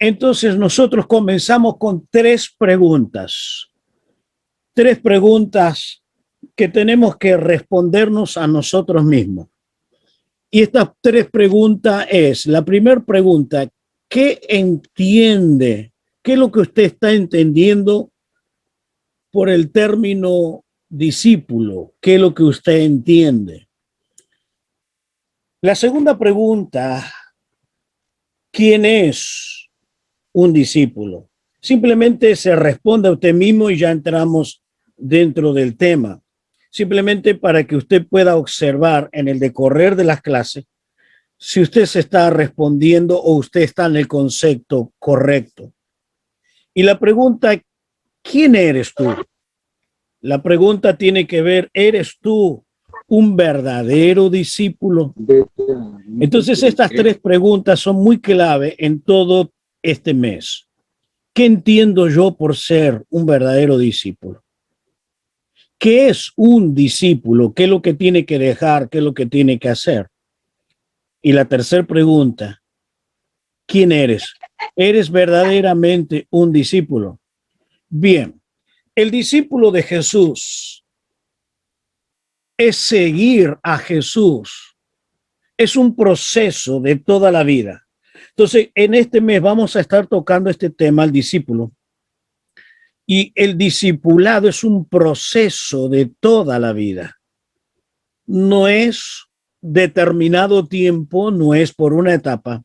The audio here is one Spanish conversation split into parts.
Entonces nosotros comenzamos con tres preguntas que tenemos que respondernos a nosotros mismos. Y estas tres preguntas es, la primera pregunta, ¿qué entiende? ¿Qué es lo que usted está entendiendo por el término discípulo? ¿Qué es lo que usted entiende? La segunda pregunta, ¿quién es un discípulo? Simplemente se responde a usted mismo y ya entramos dentro del tema. Simplemente para que usted pueda observar en el decorrer de las clases si usted se está respondiendo o usted está en el concepto correcto. Y la pregunta, ¿quién eres tú? La pregunta tiene que ver, ¿eres tú un verdadero discípulo? Entonces, estas tres preguntas son muy clave en todo este mes. ¿Qué entiendo yo por ser un verdadero discípulo? ¿Qué es un discípulo? ¿Qué es lo que tiene que dejar? ¿Qué es lo que tiene que hacer? Y la tercera pregunta, ¿quién eres? ¿Eres verdaderamente un discípulo? Bien, el discípulo de Jesús es seguir a Jesús. Es un proceso de toda la vida. Entonces, en este mes vamos a estar tocando este tema, el discípulo. Y el discipulado es un proceso de toda la vida. No es determinado tiempo, no es por una etapa.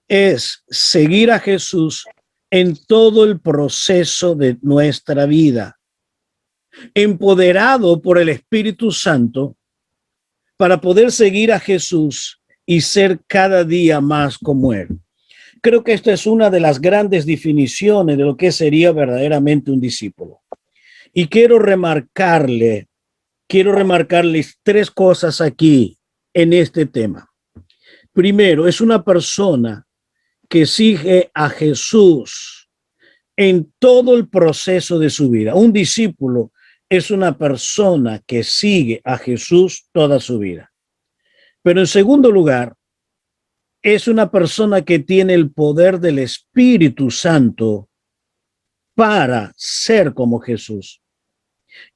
Es seguir a Jesús en todo el proceso de nuestra vida, empoderado por el Espíritu Santo para poder seguir a Jesús y ser cada día más como Él. Creo que esta es una de las grandes definiciones de lo que sería verdaderamente un discípulo. Y quiero remarcarles tres cosas aquí en este tema. Primero, es una persona que sigue a Jesús en todo el proceso de su vida. Un discípulo es una persona que sigue a Jesús toda su vida. Pero en segundo lugar, es una persona que tiene el poder del Espíritu Santo para ser como Jesús.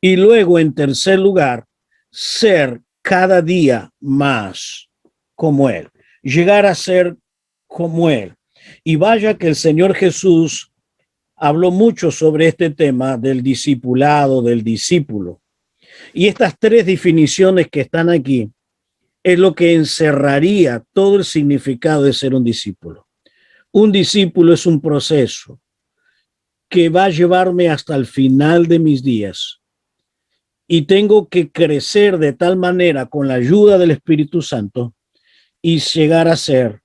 Y luego, en tercer lugar, ser cada día más como Él, llegar a ser como Él. Y vaya que el Señor Jesús habló mucho sobre este tema del discipulado, del discípulo. Y estas tres definiciones que están aquí es lo que encerraría todo el significado de ser un discípulo. Un discípulo es un proceso que va a llevarme hasta el final de mis días. Y tengo que crecer de tal manera con la ayuda del Espíritu Santo y llegar a ser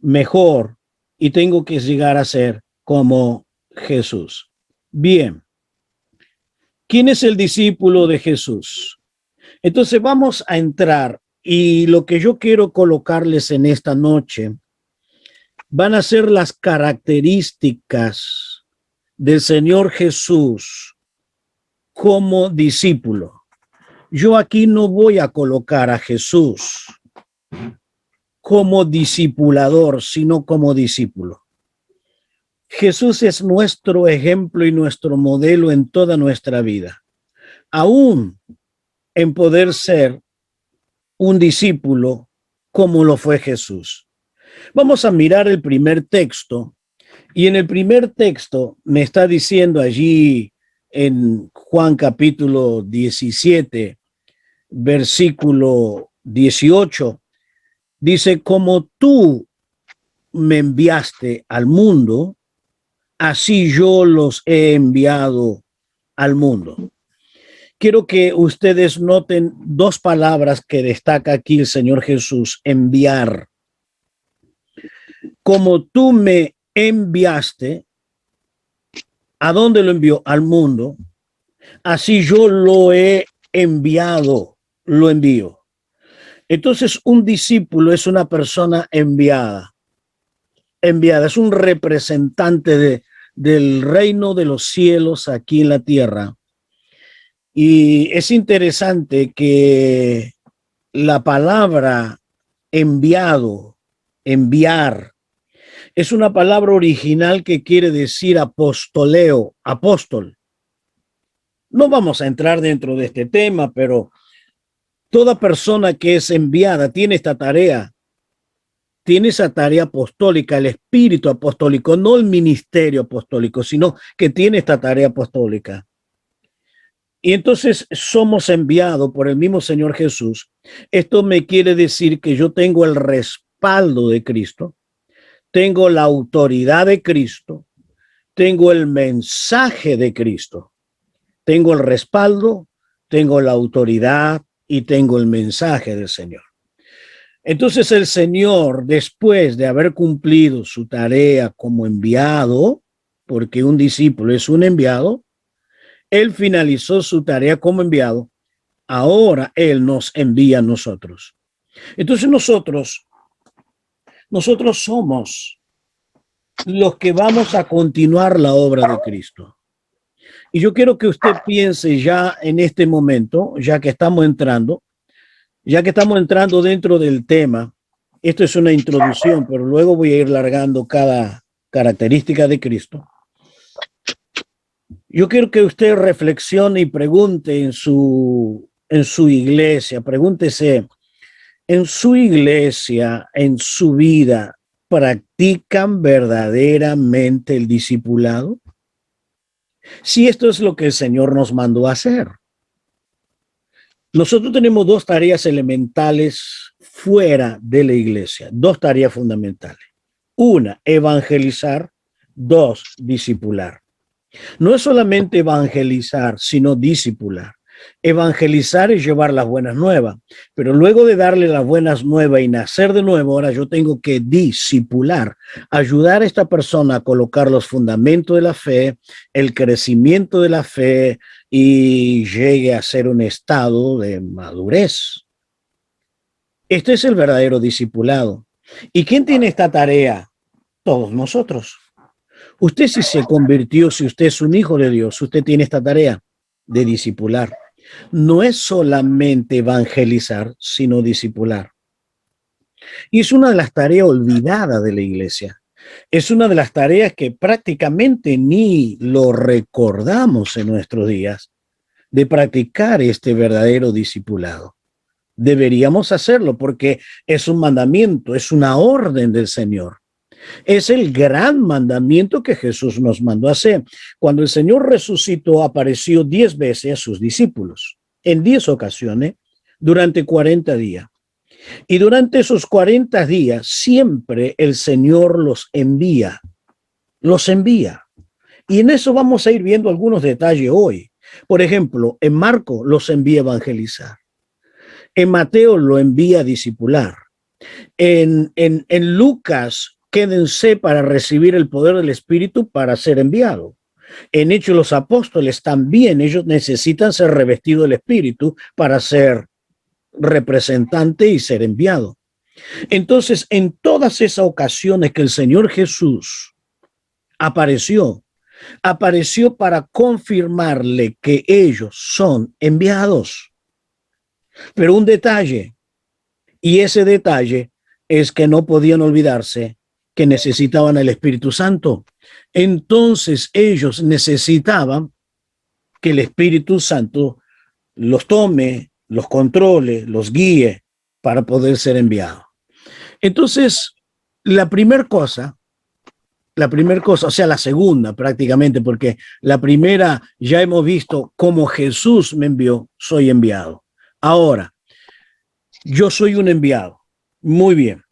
mejor, y tengo que llegar a ser como Jesús. Bien, ¿quién es el discípulo de Jesús? Entonces vamos a entrar, y lo que yo quiero colocarles en esta noche van a ser las características del Señor Jesús como discípulo. Yo aquí no voy a colocar a Jesús como discipulador, sino como discípulo. Jesús es nuestro ejemplo y nuestro modelo en toda nuestra vida, aún en poder ser un discípulo como lo fue Jesús. Vamos a mirar el primer texto, y en el primer texto me está diciendo allí en Juan capítulo 17, versículo 18, dice, como tú me enviaste al mundo, así yo los he enviado al mundo. Quiero que ustedes noten dos palabras que destaca aquí el Señor Jesús: enviar. Como tú me enviaste, ¿a dónde lo envió? Al mundo. Así yo lo he enviado, lo envío. Entonces, un discípulo es una persona enviada. Enviada, es un representante del reino de los cielos aquí en la tierra. Y es interesante que la palabra enviado, enviar, Es una palabra original que quiere decir apostoleo, apóstol. No vamos a entrar dentro de este tema, pero toda persona que es enviada tiene esta tarea, tiene esa tarea apostólica, el espíritu apostólico, no el ministerio apostólico, sino que tiene esta tarea apostólica. Y entonces somos enviados por el mismo Señor Jesús. Esto me quiere decir que yo tengo el respaldo de Cristo, tengo la autoridad de Cristo, tengo el mensaje de Cristo, tengo el respaldo, tengo la autoridad y tengo el mensaje del Señor. Entonces el Señor, después de haber cumplido su tarea como enviado, porque un discípulo es un enviado, Él finalizó su tarea como enviado, ahora Él nos envía a nosotros. Entonces nosotros somos los que vamos a continuar la obra de Cristo. Y yo quiero que usted piense ya en este momento, ya que estamos entrando dentro del tema. Esto es una introducción, pero luego voy a ir largando cada característica de Cristo. Yo quiero que usted reflexione y pregunte en su iglesia, pregúntese, en su iglesia, en su vida, ¿practican verdaderamente el discipulado? Si esto es lo que el Señor nos mandó a hacer. Nosotros tenemos dos tareas elementales fuera de la iglesia, dos tareas fundamentales. Una, evangelizar. Dos, discipular. No es solamente evangelizar, sino discipular. Evangelizar es llevar las buenas nuevas, pero luego de darle las buenas nuevas y nacer de nuevo, ahora yo tengo que discipular, ayudar a esta persona a colocar los fundamentos de la fe, el crecimiento de la fe y llegue a ser un estado de madurez. Este es el verdadero discipulado. ¿Y quién tiene esta tarea? Todos nosotros. Usted si se convirtió, si usted es un hijo de Dios, usted tiene esta tarea de discipular. No es solamente evangelizar, sino discipular. Y es una de las tareas olvidadas de la iglesia. Es una de las tareas que prácticamente ni lo recordamos en nuestros días, de practicar este verdadero discipulado. Deberíamos hacerlo porque es un mandamiento, es una orden del Señor. Es el gran mandamiento que Jesús nos mandó a hacer. Cuando el Señor resucitó, apareció 10 veces a sus discípulos, en 10 ocasiones, durante 40 días. Y durante esos 40 días, siempre el Señor los envía. Los envía. Y en eso vamos a ir viendo algunos detalles hoy. Por ejemplo, en Marcos los envía a evangelizar. En Mateo lo envía a discipular. En Lucas, quédense para recibir el poder del Espíritu para ser enviado. En Hechos de los Apóstoles también ellos necesitan ser revestidos del Espíritu para ser representante y ser enviado. Entonces, en todas esas ocasiones que el Señor Jesús apareció para confirmarle que ellos son enviados. Pero un detalle, y ese detalle es que no podían olvidarse que necesitaban el Espíritu Santo. Entonces ellos necesitaban que el Espíritu Santo los tome, los controle, los guíe para poder ser enviados. Entonces, la primera cosa, o sea, la segunda prácticamente, porque la primera ya hemos visto cómo Jesús me envió, soy enviado. Ahora, yo soy un enviado. Muy bien.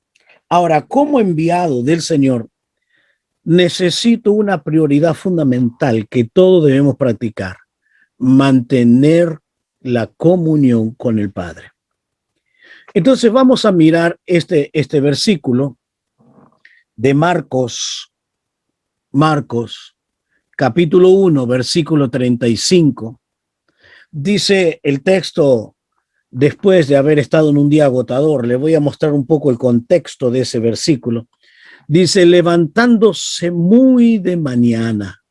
Ahora, como enviado del Señor, necesito una prioridad fundamental que todos debemos practicar: mantener la comunión con el Padre. Entonces vamos a mirar este versículo de Marcos, capítulo 1, versículo 35. Dice el texto, después de haber estado en un día agotador, le voy a mostrar un poco el contexto de ese versículo. Dice, levantándose muy de mañana,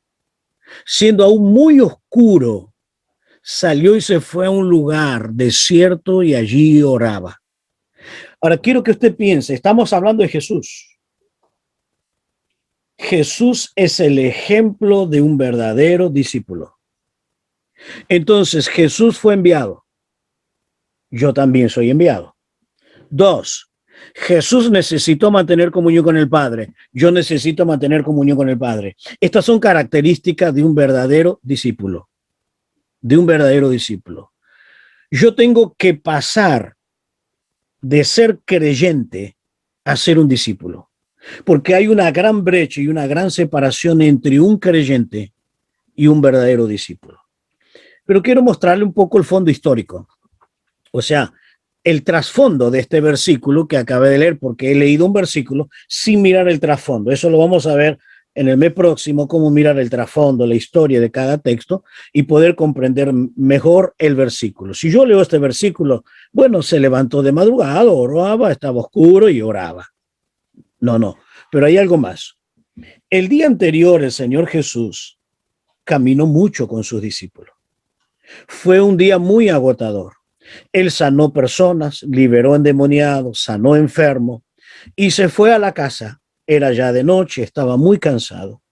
siendo aún muy oscuro, salió y se fue a un lugar desierto y allí oraba. Ahora quiero que usted piense, estamos hablando de Jesús. Jesús es el ejemplo de un verdadero discípulo. Entonces, Jesús fue enviado. Yo también soy enviado. 2, Jesús necesitó mantener comunión con el Padre. Yo necesito mantener comunión con el Padre. Estas son características de un verdadero discípulo. De un verdadero discípulo. Yo tengo que pasar de ser creyente a ser un discípulo, porque hay una gran brecha y una gran separación entre un creyente y un verdadero discípulo. Pero quiero mostrarle un poco el fondo histórico, o sea, el trasfondo de este versículo que acabé de leer, porque he leído un versículo sin mirar el trasfondo. Eso lo vamos a ver en el mes próximo, cómo mirar el trasfondo, la historia de cada texto y poder comprender mejor el versículo. Si yo leo este versículo, bueno, se levantó de madrugada, oraba, estaba oscuro y oraba. No, pero hay algo más. El día anterior el Señor Jesús caminó mucho con sus discípulos. Fue un día muy agotador. Él sanó personas, liberó endemoniados, sanó enfermos y se fue a la casa. Era ya de noche, estaba muy cansado.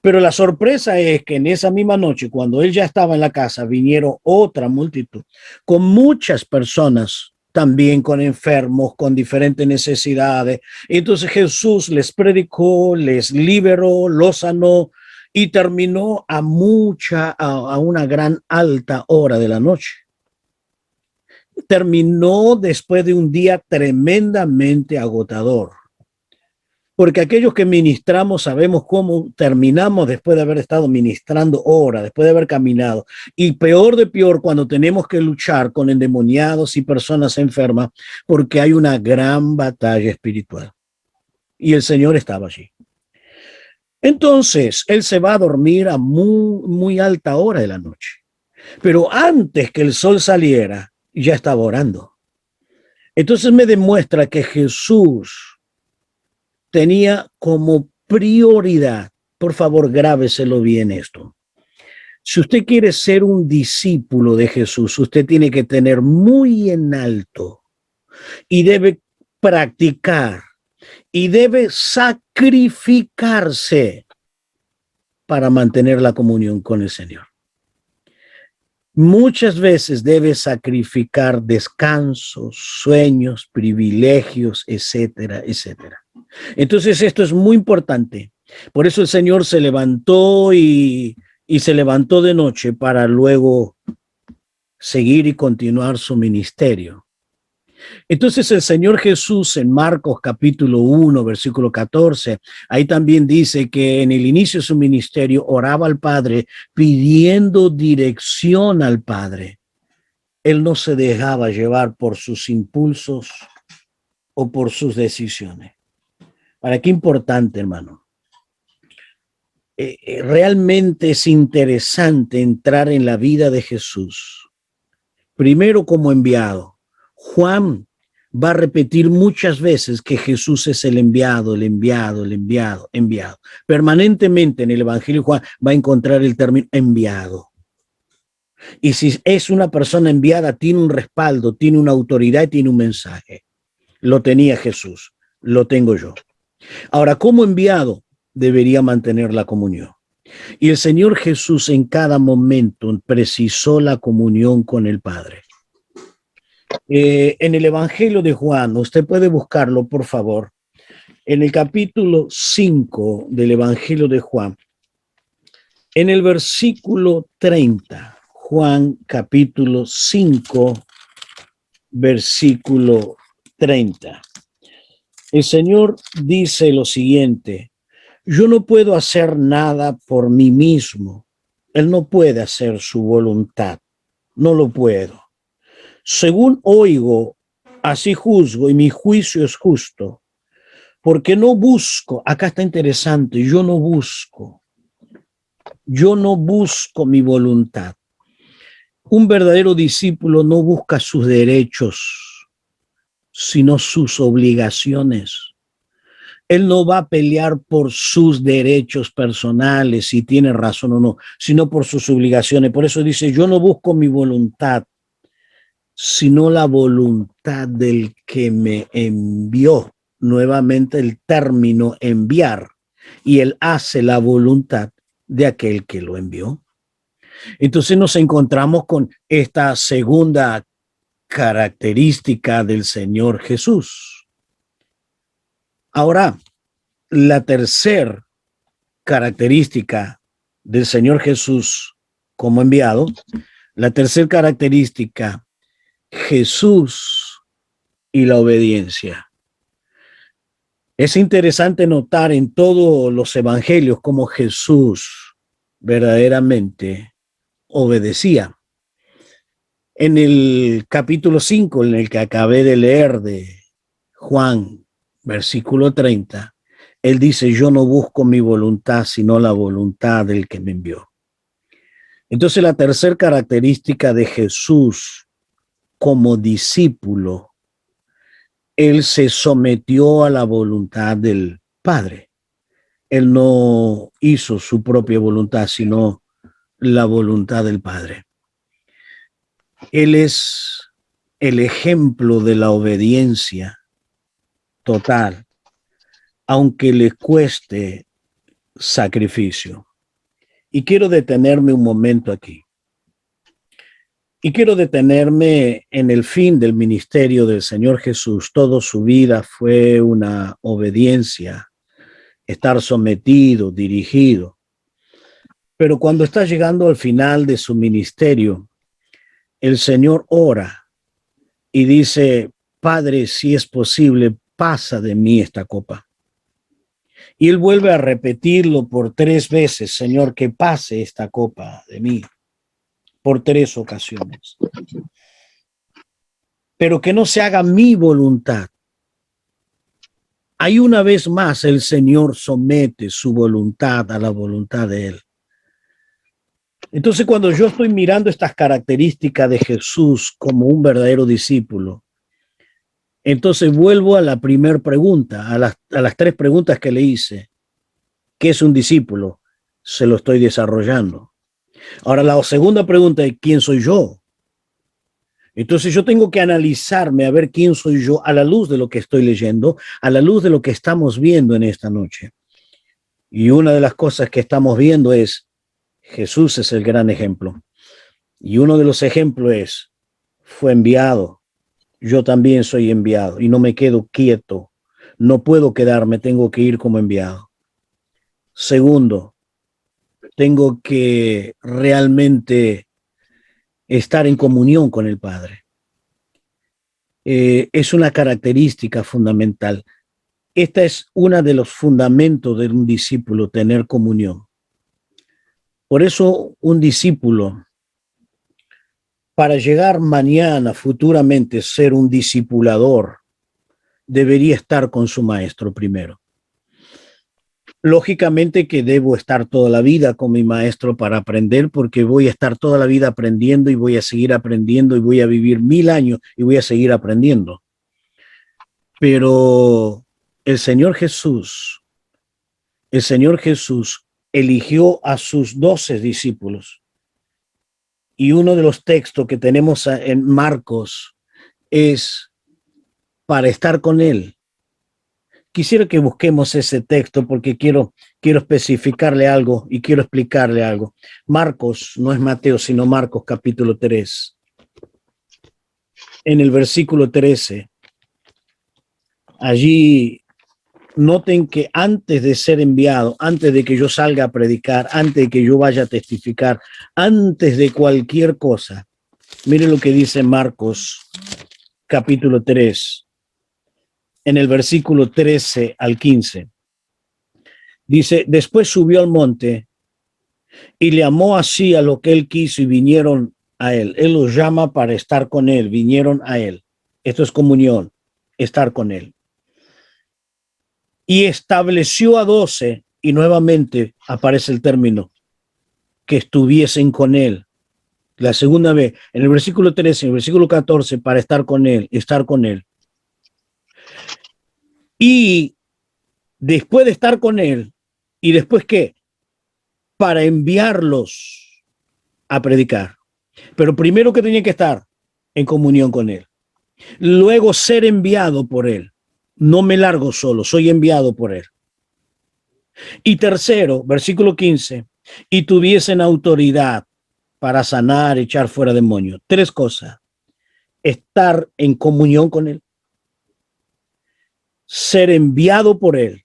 Pero la sorpresa es que en esa misma noche, cuando él ya estaba en la casa, vinieron otra multitud con muchas personas, también con enfermos, con diferentes necesidades. Entonces Jesús les predicó, les liberó, los sanó y terminó a una gran alta hora de la noche. Terminó después de un día tremendamente agotador. Porque aquellos que ministramos sabemos cómo terminamos después de haber estado ministrando horas, después de haber caminado. Y peor de peor cuando tenemos que luchar con endemoniados y personas enfermas, porque hay una gran batalla espiritual. Y el Señor estaba allí. Entonces, Él se va a dormir a muy alta hora de la noche. Pero antes que el sol saliera, ya estaba orando. Entonces me demuestra que Jesús tenía como prioridad, por favor, grábeselo bien esto. Si usted quiere ser un discípulo de Jesús, usted tiene que tener muy en alto y debe practicar y debe sacrificarse para mantener la comunión con el Señor. Muchas veces debe sacrificar descansos, sueños, privilegios, etcétera, etcétera. Entonces esto es muy importante. Por eso el Señor se levantó y se levantó de noche para luego seguir y continuar su ministerio. Entonces el Señor Jesús en Marcos capítulo 1, versículo 14, ahí también dice que en el inicio de su ministerio oraba al Padre pidiendo dirección al Padre. Él no se dejaba llevar por sus impulsos o por sus decisiones. ¿Para qué importante, hermano? Realmente es interesante entrar en la vida de Jesús. Primero como enviado. Juan va a repetir muchas veces que Jesús es el enviado, el enviado, el enviado, enviado. Permanentemente en el Evangelio Juan va a encontrar el término enviado. Y si es una persona enviada, tiene un respaldo, tiene una autoridad y tiene un mensaje. Lo tenía Jesús, lo tengo yo. Ahora, como enviado, debería mantener la comunión. Y el Señor Jesús en cada momento precisó la comunión con el Padre. En el Evangelio de Juan, usted puede buscarlo, por favor, en el capítulo 5 del Evangelio de Juan, en el versículo 30, Juan capítulo 5, versículo 30. El Señor dice lo siguiente: yo no puedo hacer nada por mí mismo. Él no puede hacer su voluntad. No lo puedo. Según oigo, así juzgo y mi juicio es justo. Porque no busco, acá está interesante, yo no busco mi voluntad. Un verdadero discípulo no busca sus derechos, sino sus obligaciones. Él no va a pelear por sus derechos personales, si tiene razón o no, sino por sus obligaciones. Por eso dice, yo no busco mi voluntad, sino la voluntad del que me envió. Nuevamente el término enviar. y él hace la voluntad de aquel que lo envió. Entonces nos encontramos con esta segunda característica del Señor Jesús. Ahora, la tercera característica del Señor Jesús como enviado, la tercera característica, Jesús y la obediencia. Es interesante notar en todos los evangelios cómo Jesús verdaderamente obedecía. En el capítulo 5, en el que acabé de leer de Juan, versículo 30, él dice, yo no busco mi voluntad, sino la voluntad del que me envió. Entonces, la tercera característica de Jesús como discípulo, él se sometió a la voluntad del Padre. Él no hizo su propia voluntad, sino la voluntad del Padre. Él es el ejemplo de la obediencia total, aunque le cueste sacrificio. Y quiero detenerme un momento aquí. Y quiero detenerme en el fin del ministerio del Señor Jesús. Toda su vida fue una obediencia, estar sometido, dirigido. Pero cuando está llegando al final de su ministerio, el Señor ora y dice, Padre, si es posible, pasa de mí esta copa. Y él vuelve a repetirlo por 3 veces, Señor, que pase esta copa de mí, por 3 ocasiones. Pero que no se haga mi voluntad. Ahí una vez más el Señor somete su voluntad a la voluntad de él. Entonces, cuando yo estoy mirando estas características de Jesús como un verdadero discípulo, entonces vuelvo a la primera pregunta, a las 3 preguntas que le hice. ¿Qué es un discípulo? Se lo estoy desarrollando. Ahora, la segunda pregunta es, ¿quién soy yo? Entonces yo tengo que analizarme a ver quién soy yo a la luz de lo que estoy leyendo, a la luz de lo que estamos viendo en esta noche. Y una de las cosas que estamos viendo es, Jesús es el gran ejemplo. Y uno de los ejemplos es, fue enviado. Yo también soy enviado y no me quedo quieto. No puedo quedarme, tengo que ir como enviado. Segundo, tengo que realmente estar en comunión con el Padre. Es una característica fundamental. Esta es una de los fundamentos de un discípulo, tener comunión. Por eso un discípulo, para llegar mañana, futuramente, ser un discipulador, debería estar con su maestro primero. Lógicamente que debo estar toda la vida con mi maestro para aprender, porque voy a estar toda la vida aprendiendo y voy a seguir aprendiendo y voy a vivir 1000 años y voy a seguir aprendiendo. Pero el Señor Jesús eligió a sus 12 discípulos. Y uno de los textos que tenemos en Marcos es para estar con él. Quisiera que busquemos ese texto porque quiero especificarle algo y quiero explicarle algo. Marcos, no es Mateo, sino Marcos capítulo 3. En el versículo 13, allí noten que antes de ser enviado, antes de que yo salga a predicar, antes de que yo vaya a testificar, antes de cualquier cosa, miren lo que dice Marcos capítulo 3. En el versículo 13 al 15. Dice, después subió al monte y le llamó así a lo que él quiso y vinieron a él. Él los llama para estar con él, vinieron a él. Esto es comunión, estar con él. Y estableció a 12, y nuevamente aparece el término, que estuviesen con él. La segunda vez, en el versículo 13, en el versículo 14, para estar con él, estar con él. Y después de estar con él, ¿y después qué? Para enviarlos a predicar. Pero primero que tenía que estar en comunión con él. Luego ser enviado por él. No me largo solo, soy enviado por él. Y tercero, versículo 15, y tuviesen autoridad para sanar, echar fuera demonios. Tres cosas: estar en comunión con él, ser enviado por él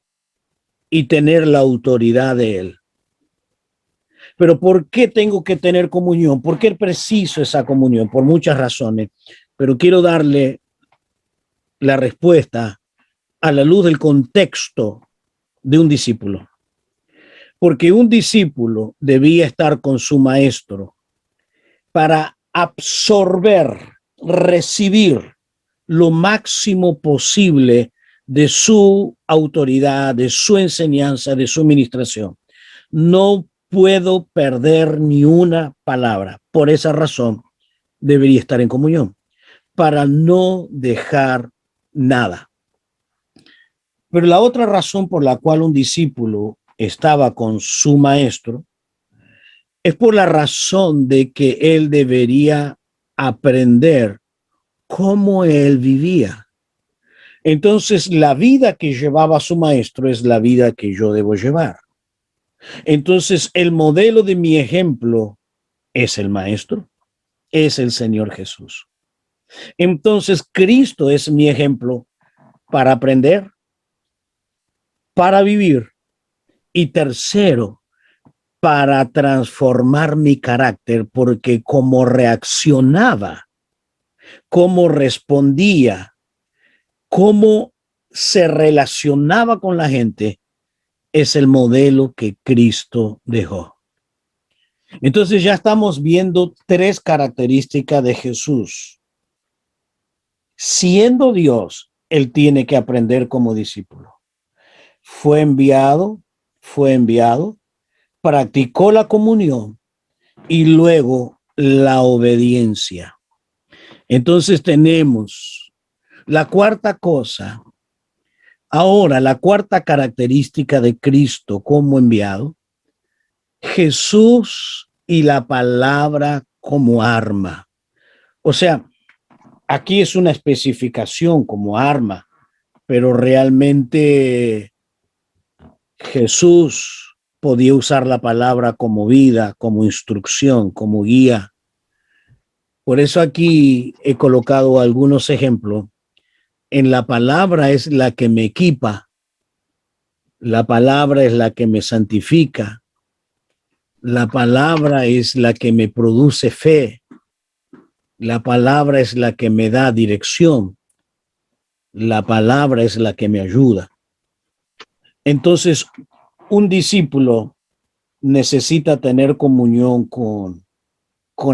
y tener la autoridad de él. Pero ¿por qué tengo que tener comunión? ¿Por qué preciso esa comunión? Por muchas razones, pero quiero darle la respuesta a la luz del contexto de un discípulo. Porque un discípulo debía estar con su maestro para absorber, recibir lo máximo posible de su autoridad, de su enseñanza, de su administración. No puedo perder ni una palabra. Por esa razón, debería estar en comunión, para no dejar nada. Pero la otra razón por la cual un discípulo estaba con su maestro es por la razón de que él debería aprender cómo él vivía. Entonces, la vida que llevaba su maestro es la vida que yo debo llevar. Entonces, el modelo de mi ejemplo es el maestro, es el Señor Jesús. Entonces, Cristo es mi ejemplo para aprender, para vivir y tercero, para transformar mi carácter, porque como reaccionaba, cómo respondía, cómo se relacionaba con la gente, es el modelo que Cristo dejó. Entonces ya estamos viendo tres características de Jesús. Siendo Dios, él tiene que aprender como discípulo. Fue enviado, practicó la comunión y luego la obediencia. Entonces tenemos la cuarta cosa. Ahora, la cuarta característica de Cristo como enviado: Jesús y la palabra como arma. O sea, aquí es una especificación como arma, pero realmente Jesús podía usar la palabra como vida, como instrucción, como guía. Por eso aquí he colocado algunos ejemplos. En la palabra es la que me equipa, la palabra es la que me santifica, la palabra es la que me produce fe, la palabra es la que me da dirección, la palabra es la que me ayuda. Entonces, un discípulo necesita tener comunión con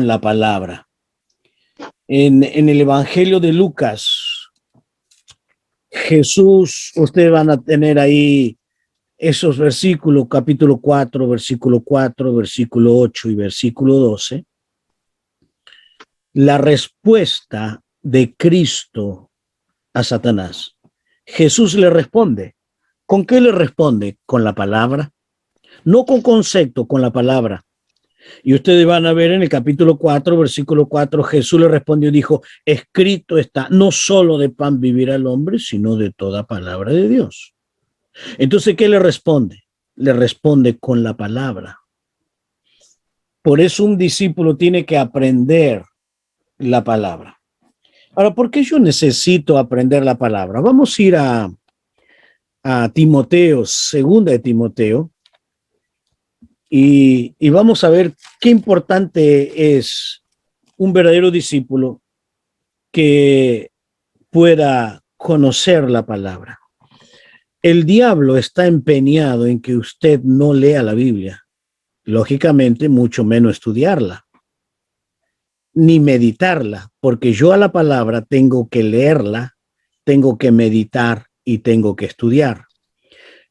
la palabra. En el Evangelio de Lucas, Jesús, ustedes van a tener ahí esos versículos, capítulo 4, versículo 8 y versículo 12, la respuesta de Cristo a Satanás. Jesús le responde. ¿Con qué le responde? Con la palabra. No con concepto, con la palabra. Y ustedes van a ver en el capítulo 4, versículo 4, Jesús le respondió y dijo: escrito está, no solo de pan vivirá el hombre, sino de toda palabra de Dios. Entonces, ¿qué le responde? Le responde con la palabra. Por eso un discípulo tiene que aprender la palabra. Ahora, ¿por qué yo necesito aprender la palabra? Vamos a ir a Timoteo, segunda de Timoteo, y vamos a ver qué importante es un verdadero discípulo que pueda conocer la palabra. El diablo está empeñado en que usted no lea la Biblia, lógicamente, mucho menos estudiarla, ni meditarla, porque yo a la palabra tengo que leerla, tengo que meditar y tengo que estudiar.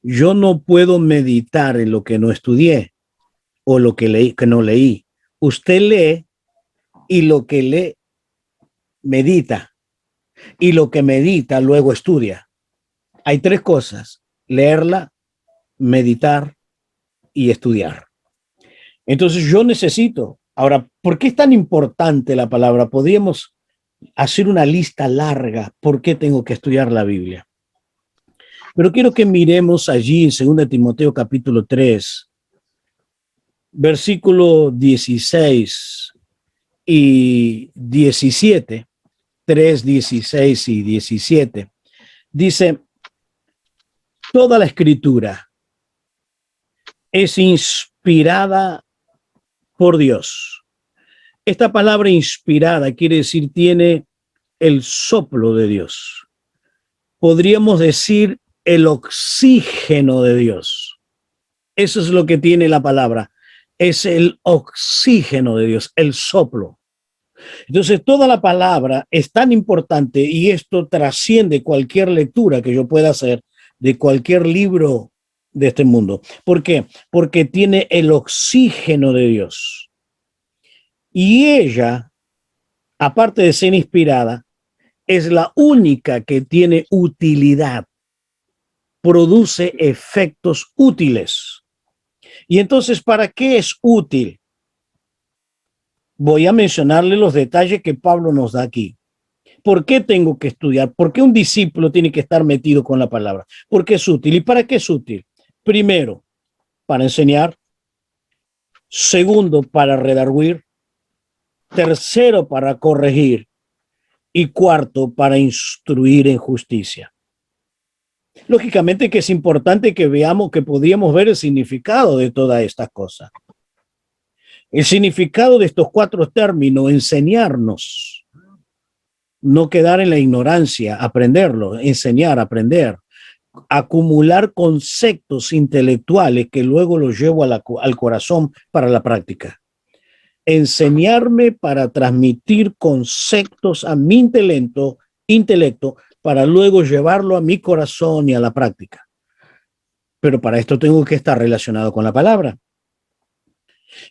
Yo no puedo meditar en lo que no estudié o lo que leí, que no leí. Usted lee y lo que lee medita, y lo que medita luego estudia. Hay tres cosas: leerla, meditar y estudiar. Entonces yo necesito. Ahora, ¿por qué es tan importante la palabra? Podríamos hacer una lista larga. ¿Por qué tengo que estudiar la Biblia? Pero quiero que miremos allí en 2 Timoteo capítulo 3, versículo 16 y 17, 3, 16 y 17. Dice, toda la escritura es inspirada por Dios. Esta palabra inspirada quiere decir tiene el soplo de Dios. Podríamos decir el oxígeno de Dios. Eso es lo que tiene la palabra. Es el oxígeno de Dios, el soplo. Entonces, toda la palabra es tan importante y esto trasciende cualquier lectura que yo pueda hacer de cualquier libro de este mundo. ¿Por qué? Porque tiene el oxígeno de Dios. Y ella, aparte de ser inspirada, es la única que tiene utilidad, produce efectos útiles. Y entonces, ¿para qué es útil? Voy a mencionarle los detalles que Pablo nos da aquí. ¿Por qué tengo que estudiar? ¿Por qué un discípulo tiene que estar metido con la palabra? Porque es útil. ¿Y para qué es útil? Primero, para enseñar. Segundo, para redarguir. Tercero, para corregir. Y cuarto, para instruir en justicia. Lógicamente que es importante que veamos, que podríamos ver el significado de todas estas cosas. El significado de estos 4 términos, enseñarnos, no quedar en la ignorancia, aprenderlo, enseñar, aprender, acumular conceptos intelectuales que luego los llevo al corazón para la práctica. Enseñarme para transmitir conceptos a mi intelecto para luego llevarlo a mi corazón y a la práctica. Pero para esto tengo que estar relacionado con la palabra.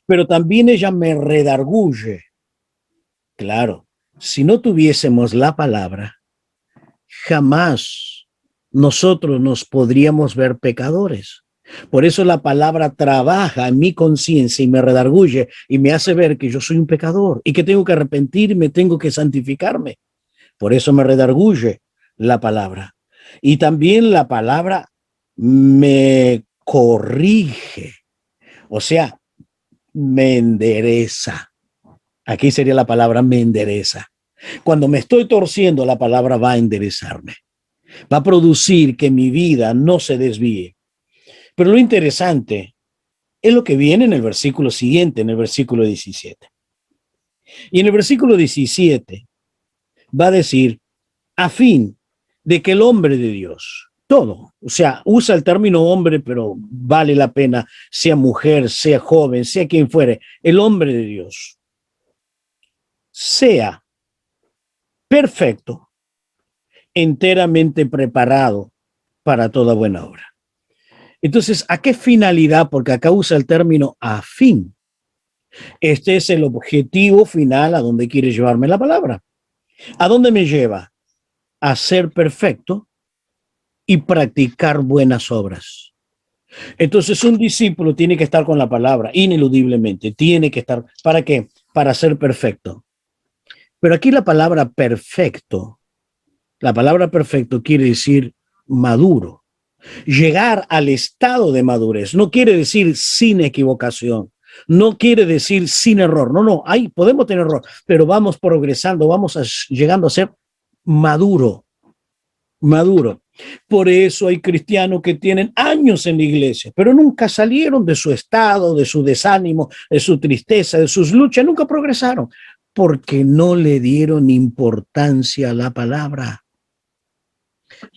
Pero también ella me redarguye. Claro, si no tuviésemos la palabra, jamás nosotros nos podríamos ver pecadores. Por eso la palabra trabaja en mi conciencia y me redarguye y me hace ver que yo soy un pecador y que tengo que arrepentirme, tengo que santificarme. Por eso me redarguye la palabra. Y también la palabra me corrige, o sea, me endereza. Aquí sería la palabra me endereza. Cuando me estoy torciendo, la palabra va a enderezarme. Va a producir que mi vida no se desvíe. Pero lo interesante es lo que viene en el versículo siguiente, en el versículo 17. Y en el versículo 17 va a decir, a fin de que el hombre de Dios, todo, o sea, usa el término hombre, pero vale la pena, sea mujer, sea joven, sea quien fuere, el hombre de Dios, sea perfecto, enteramente preparado para toda buena obra. Entonces, ¿a qué finalidad? Porque acá usa el término a fin. Este es el objetivo final a donde quiere llevarme la palabra. ¿A dónde me lleva? A ser perfecto y practicar buenas obras. Entonces, un discípulo tiene que estar con la palabra, ineludiblemente. Tiene que estar. ¿Para qué? Para ser perfecto. Pero aquí la palabra perfecto quiere decir maduro. Llegar al estado de madurez no quiere decir sin equivocación, no quiere decir sin error. No, ahí podemos tener error, pero vamos progresando, llegando a ser maduro. Por eso hay cristianos que tienen años en la iglesia, pero nunca salieron de su estado, de su desánimo, de su tristeza, de sus luchas, nunca progresaron, porque no le dieron importancia a la palabra.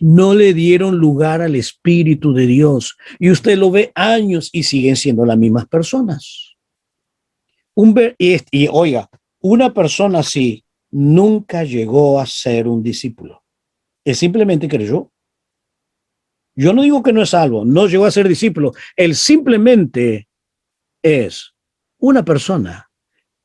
No le dieron lugar al Espíritu de Dios. Y usted lo ve años y siguen siendo las mismas personas. Y oiga, una persona así nunca llegó a ser un discípulo. Él simplemente creyó. Yo no digo que no es salvo, no llegó a ser discípulo. Él simplemente es una persona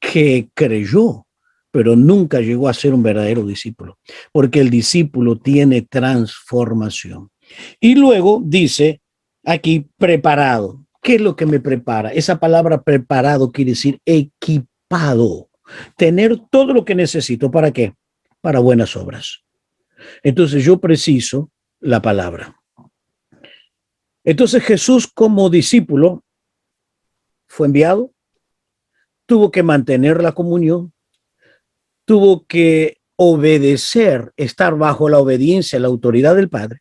que creyó, pero nunca llegó a ser un verdadero discípulo, porque el discípulo tiene transformación. Y luego dice aquí preparado. ¿Qué es lo que me prepara? Esa palabra preparado quiere decir equipado, tener todo lo que necesito. ¿Para qué? Para buenas obras. Entonces yo preciso la palabra. Entonces Jesús como discípulo fue enviado, tuvo que mantener la comunión, tuvo que obedecer, estar bajo la obediencia, la autoridad del Padre,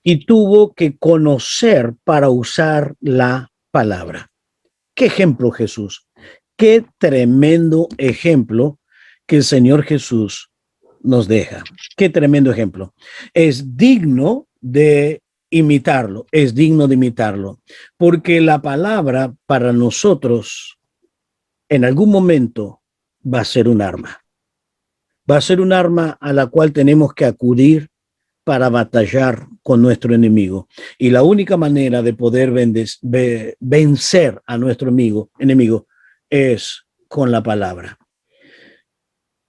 y tuvo que conocer para usar la palabra. ¿Qué ejemplo, Jesús? Qué tremendo ejemplo que el Señor Jesús nos deja. Qué tremendo ejemplo. Es digno de imitarlo, es digno de imitarlo, porque la palabra para nosotros en algún momento va a ser un arma. Va a ser un arma a la cual tenemos que acudir para batallar con nuestro enemigo. Y la única manera de poder vencer a nuestro enemigo es con la palabra.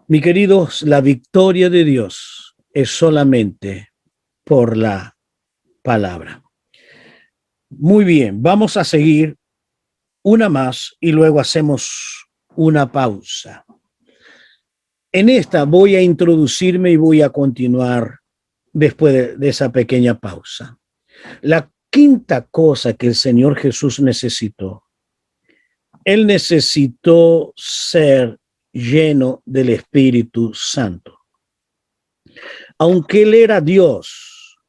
Mi queridos, la victoria de Dios es solamente por la palabra. Muy bien, vamos a seguir una más y luego hacemos una pausa. En esta voy a introducirme y voy a continuar después de esa pequeña pausa. La quinta cosa que el Señor Jesús necesitó, Él necesitó ser lleno del Espíritu Santo. Aunque Él era Dios,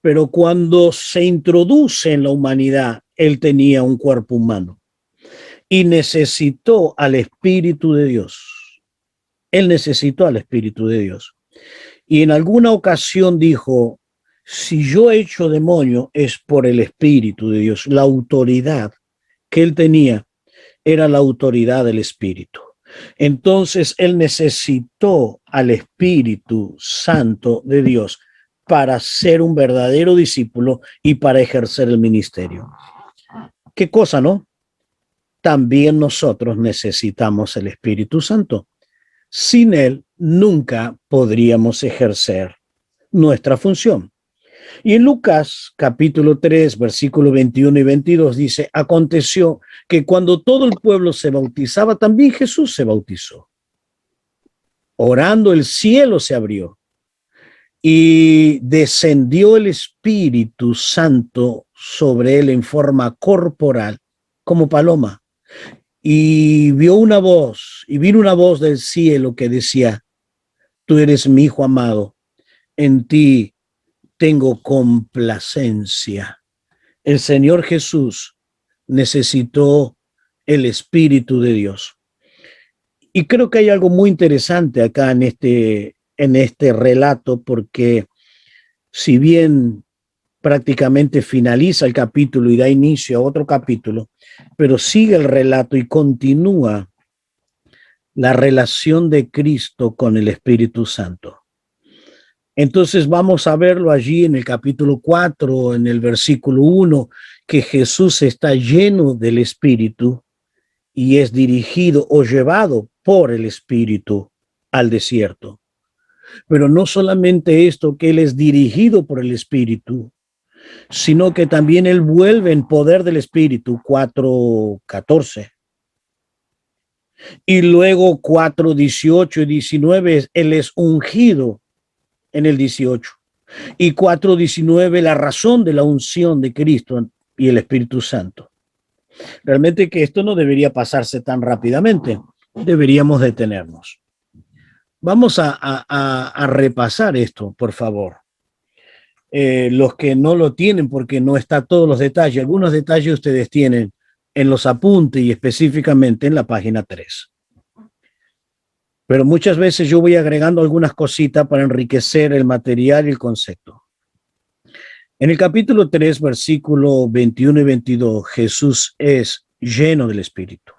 pero cuando se introduce en la humanidad, Él tenía un cuerpo humano y necesitó al Espíritu de Dios. Él necesitó al Espíritu de Dios. Y en alguna ocasión dijo, si yo echo demonio es por el Espíritu de Dios. La autoridad que él tenía era la autoridad del Espíritu. Entonces él necesitó al Espíritu Santo de Dios para ser un verdadero discípulo y para ejercer el ministerio. ¿Qué cosa, no? También nosotros necesitamos el Espíritu Santo. Sin él nunca podríamos ejercer nuestra función. Y en Lucas capítulo 3, versículo 21 y 22 dice, aconteció que cuando todo el pueblo se bautizaba, también Jesús se bautizó. Orando, el cielo se abrió y descendió el Espíritu Santo sobre él en forma corporal, como paloma. Y vino una voz del cielo que decía, tú eres mi Hijo amado, en ti tengo complacencia. El Señor Jesús necesitó el Espíritu de Dios. Y creo que hay algo muy interesante acá en este relato, porque si bien prácticamente finaliza el capítulo y da inicio a otro capítulo, pero sigue el relato y continúa la relación de Cristo con el Espíritu Santo. Entonces vamos a verlo allí en el capítulo 4, en el versículo 1, que Jesús está lleno del Espíritu y es dirigido o llevado por el Espíritu al desierto. Pero no solamente esto, que Él es dirigido por el Espíritu, sino que también Él vuelve en poder del Espíritu, 4:14. Y luego 4:18 y 19, Él es ungido en el 18. Y 4:19, la razón de la unción de Cristo y el Espíritu Santo. Realmente que esto no debería pasarse tan rápidamente. Deberíamos detenernos. Vamos a repasar esto, por favor. Los que no lo tienen, porque no está todos los detalles. Algunos detalles ustedes tienen en los apuntes y específicamente en la página 3. Pero muchas veces yo voy agregando algunas cositas para enriquecer el material y el concepto. En el capítulo 3, versículo 21 y 22, Jesús es lleno del Espíritu.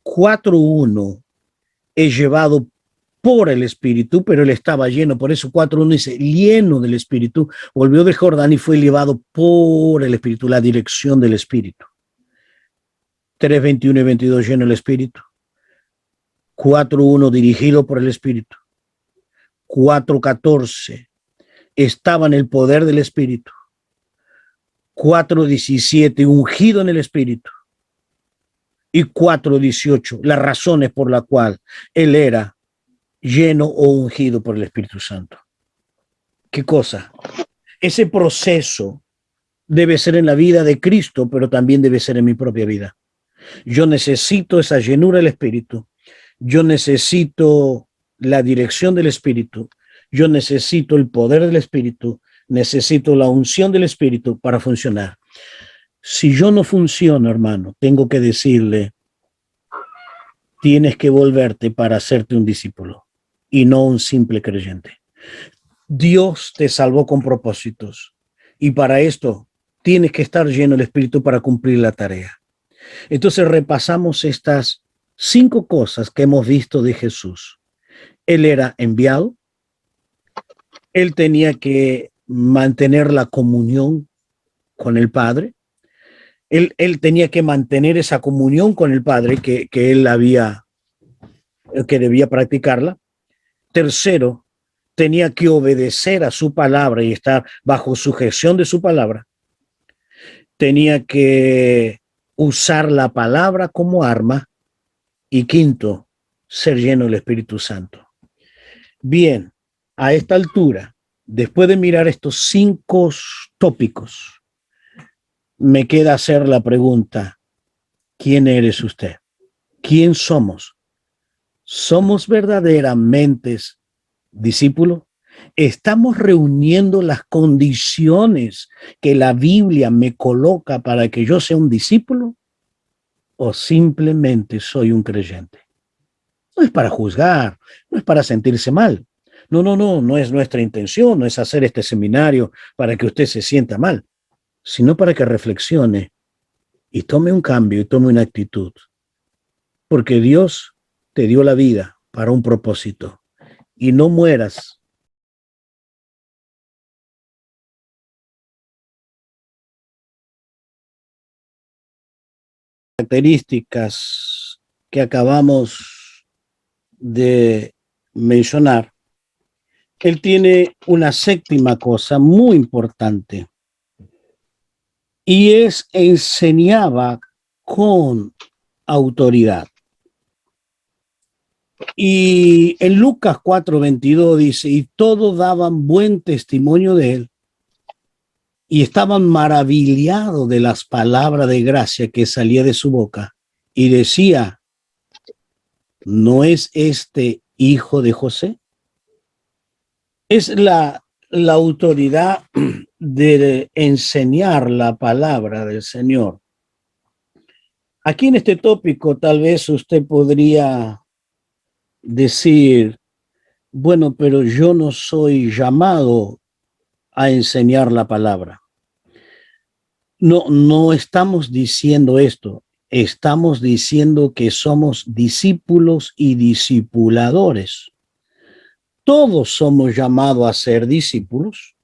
4:1 es llevado por el Espíritu, pero él estaba lleno. Por eso 4:1 dice, lleno del Espíritu, volvió de Jordán y fue llevado por el Espíritu, la dirección del Espíritu. 3:21 y 22, lleno del Espíritu. 4:1, dirigido por el Espíritu. 4:14, estaba en el poder del Espíritu. 4:17, ungido en el Espíritu. Y 4:18, las razones por la cual él era lleno o ungido por el Espíritu Santo. ¿Qué cosa? Ese proceso debe ser en la vida de Cristo, pero también debe ser en mi propia vida. Yo necesito esa llenura del Espíritu. Yo necesito la dirección del Espíritu. Yo necesito el poder del Espíritu. Necesito la unción del Espíritu para funcionar. Si yo no funciono, hermano, tengo que decirle, tienes que volverte para hacerte un discípulo y no un simple creyente. Dios te salvó con propósitos y para esto tienes que estar lleno del Espíritu para cumplir la tarea. Entonces repasamos estas 5 cosas que hemos visto de Jesús. Él era enviado, él tenía que mantener la comunión con el Padre, él tenía que mantener esa comunión con el Padre que él que debía practicarla. Tercero, tenía que obedecer a su palabra y estar bajo sujeción de su palabra. Tenía que usar la palabra como arma. Y quinto, ser lleno del Espíritu Santo. Bien, a esta altura, después de mirar estos 5 tópicos, me queda hacer la pregunta, ¿quién eres usted? ¿Quién somos? ¿Somos verdaderamente discípulos? ¿Estamos reuniendo las condiciones que la Biblia me coloca para que yo sea un discípulo? ¿O simplemente soy un creyente? No es para juzgar, no es para sentirse mal. No es nuestra intención, no es hacer este seminario para que usted se sienta mal, sino para que reflexione y tome un cambio y tome una actitud. Porque Dios te dio la vida para un propósito y no mueras características que acabamos de mencionar. Él tiene una 7ª cosa muy importante y es enseñaba con autoridad. Y en Lucas 4:22 dice, y todos daban buen testimonio de él y estaban maravillados de las palabras de gracia que salía de su boca y decía, ¿no es este hijo de José? Es la autoridad de enseñar la palabra del Señor. Aquí en este tópico tal vez usted podría decir, bueno, pero yo no soy llamado a enseñar la palabra. No estamos diciendo esto. Estamos diciendo que somos discípulos y discipuladores. Todos somos llamados a ser discípulos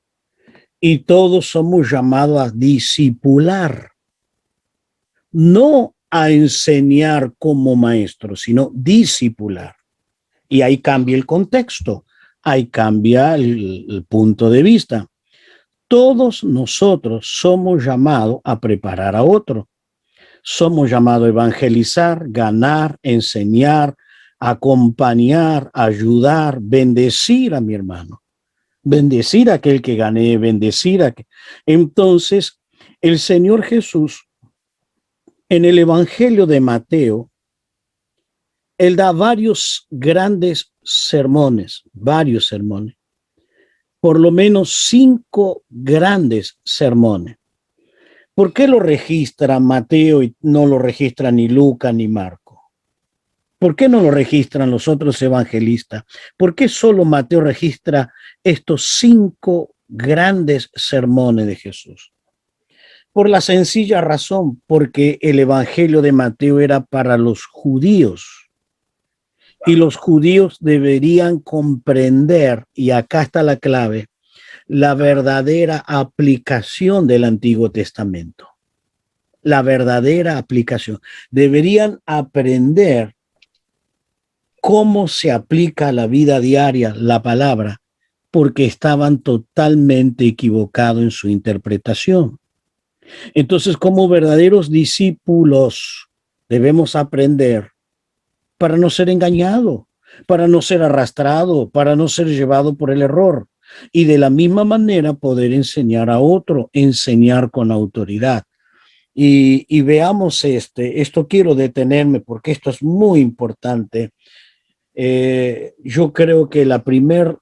y todos somos llamados a discipular. No a enseñar como maestro, sino discipular. Y ahí cambia el contexto, ahí cambia el punto de vista. Todos nosotros somos llamados a preparar a otro. Somos llamados a evangelizar, ganar, enseñar, acompañar, ayudar, bendecir a mi hermano, bendecir a aquel que gané, bendecir a aquel. Entonces, el Señor Jesús, en el Evangelio de Mateo, él da varios grandes sermones, por lo menos 5 grandes sermones. ¿Por qué lo registra Mateo y no lo registra ni Lucas ni Marco? ¿Por qué no lo registran los otros evangelistas? ¿Por qué solo Mateo registra estos 5 grandes sermones de Jesús? Por la sencilla razón, porque el evangelio de Mateo era para los judíos. Y los judíos deberían comprender, y acá está la clave, la verdadera aplicación del Antiguo Testamento. La verdadera aplicación. Deberían aprender cómo se aplica a la vida diaria la palabra, porque estaban totalmente equivocados en su interpretación. Entonces, como verdaderos discípulos, debemos aprender para no ser engañado, para no ser arrastrado, para no ser llevado por el error. y de la misma manera poder enseñar a otro, enseñar con autoridad. Y veamos esto quiero detenerme porque esto es muy importante. Yo creo que la primer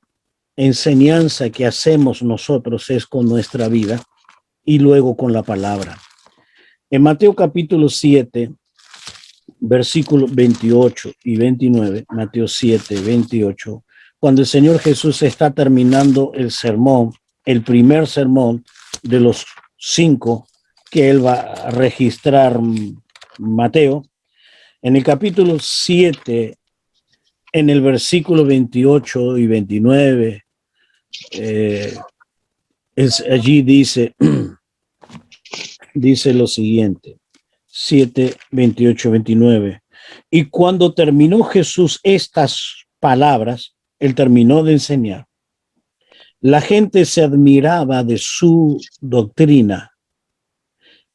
enseñanza que hacemos nosotros es con nuestra vida y luego con la palabra. En Mateo capítulo 7, versículos 28 y 29, Mateo 7, 28, cuando el Señor Jesús está terminando el sermón, el primer sermón de los 5 que él va a registrar Mateo, en el capítulo 7, en el versículo 28 y 29, allí dice, dice lo siguiente, 7, 28, 29. Y cuando terminó Jesús estas palabras, él terminó de enseñar. La gente se admiraba de su doctrina,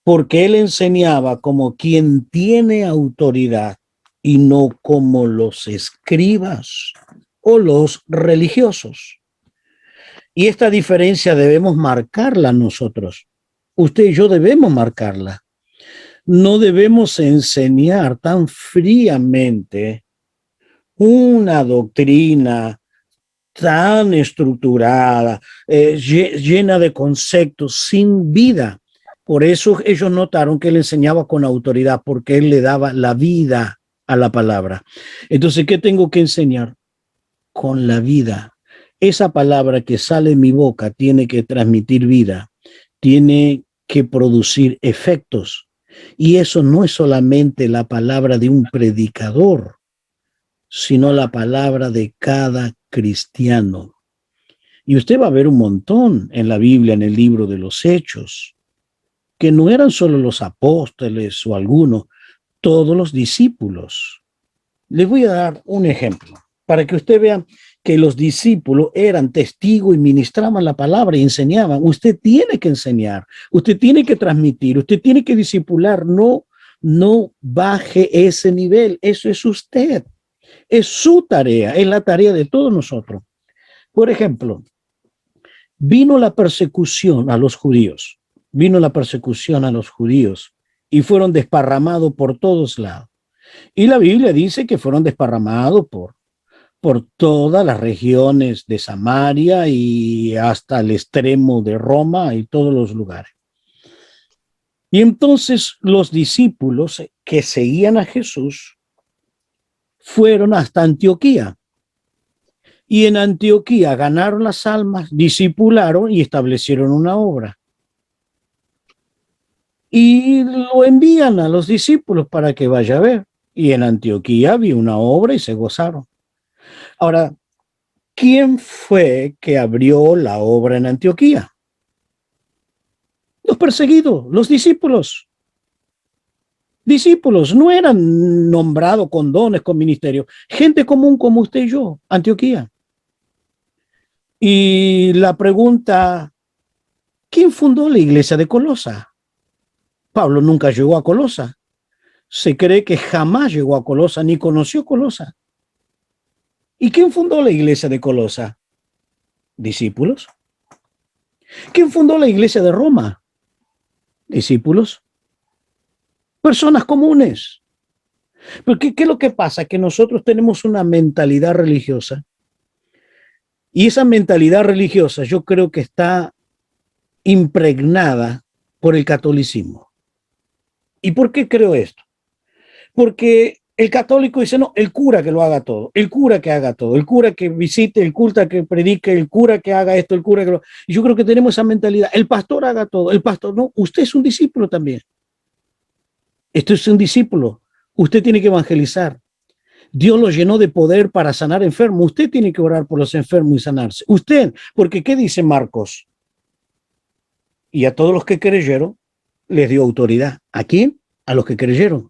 porque él enseñaba como quien tiene autoridad y no como los escribas o los religiosos. Y esta diferencia debemos marcarla nosotros. Usted y yo debemos marcarla. No debemos enseñar tan fríamente una doctrina tan estructurada, llena de conceptos, sin vida. Por eso ellos notaron que él enseñaba con autoridad, porque él le daba la vida a la palabra. Entonces, ¿qué tengo que enseñar? Con la vida. Esa palabra que sale de mi boca tiene que transmitir vida, tiene que producir efectos. Y eso no es solamente la palabra de un predicador, sino la palabra de cada cristiano. Y usted va a ver un montón en la Biblia, en el libro de los Hechos, que no eran solo los apóstoles o algunos, todos los discípulos. Les voy a dar un ejemplo para que usted vea que los discípulos eran testigos y ministraban la palabra y enseñaban. Usted tiene que enseñar, usted tiene que transmitir, usted tiene que discipular. No baje ese nivel. Eso es usted. Es su tarea, es la tarea de todos nosotros. Por ejemplo, vino la persecución a los judíos. Vino la persecución a los judíos y fueron desparramados por todos lados. Y la Biblia dice que fueron desparramados por todas las regiones de Samaria y hasta el extremo de Roma y todos los lugares. Y entonces los discípulos que seguían a Jesús fueron hasta Antioquía. Y en Antioquía ganaron las almas, discipularon y establecieron una obra. Y lo envían a los discípulos para que vaya a ver. Y en Antioquía había una obra y se gozaron. Ahora, ¿quién fue que abrió la obra en Antioquía? Los perseguidos, los discípulos. Discípulos no eran nombrados con dones, con ministerios. Gente común como usted y yo, Antioquía. Y la pregunta, ¿quién fundó la iglesia de Colosa? Pablo nunca llegó a Colosa. Se cree que jamás llegó a Colosa, ni conoció Colosa. ¿Y quién fundó la iglesia de Colosa? Discípulos. ¿Quién fundó la iglesia de Roma? Discípulos. Personas comunes. Pero ¿qué es lo que pasa? Que nosotros tenemos una mentalidad religiosa. Y esa mentalidad religiosa yo creo que está impregnada por el catolicismo. ¿Y por qué creo esto? Porque el católico dice, no, el cura que lo haga todo, el cura que haga todo, el cura que visite, el cura que predique, el cura que haga esto, el cura que lo... Y yo creo que tenemos esa mentalidad, el pastor haga todo, el pastor, no, usted es un discípulo también. Esto es un discípulo, usted tiene que evangelizar. Dios lo llenó de poder para sanar enfermos, usted tiene que orar por los enfermos y sanarse. Usted, porque ¿qué dice Marcos? Y a todos los que creyeron, les dio autoridad. ¿A quién? A los que creyeron.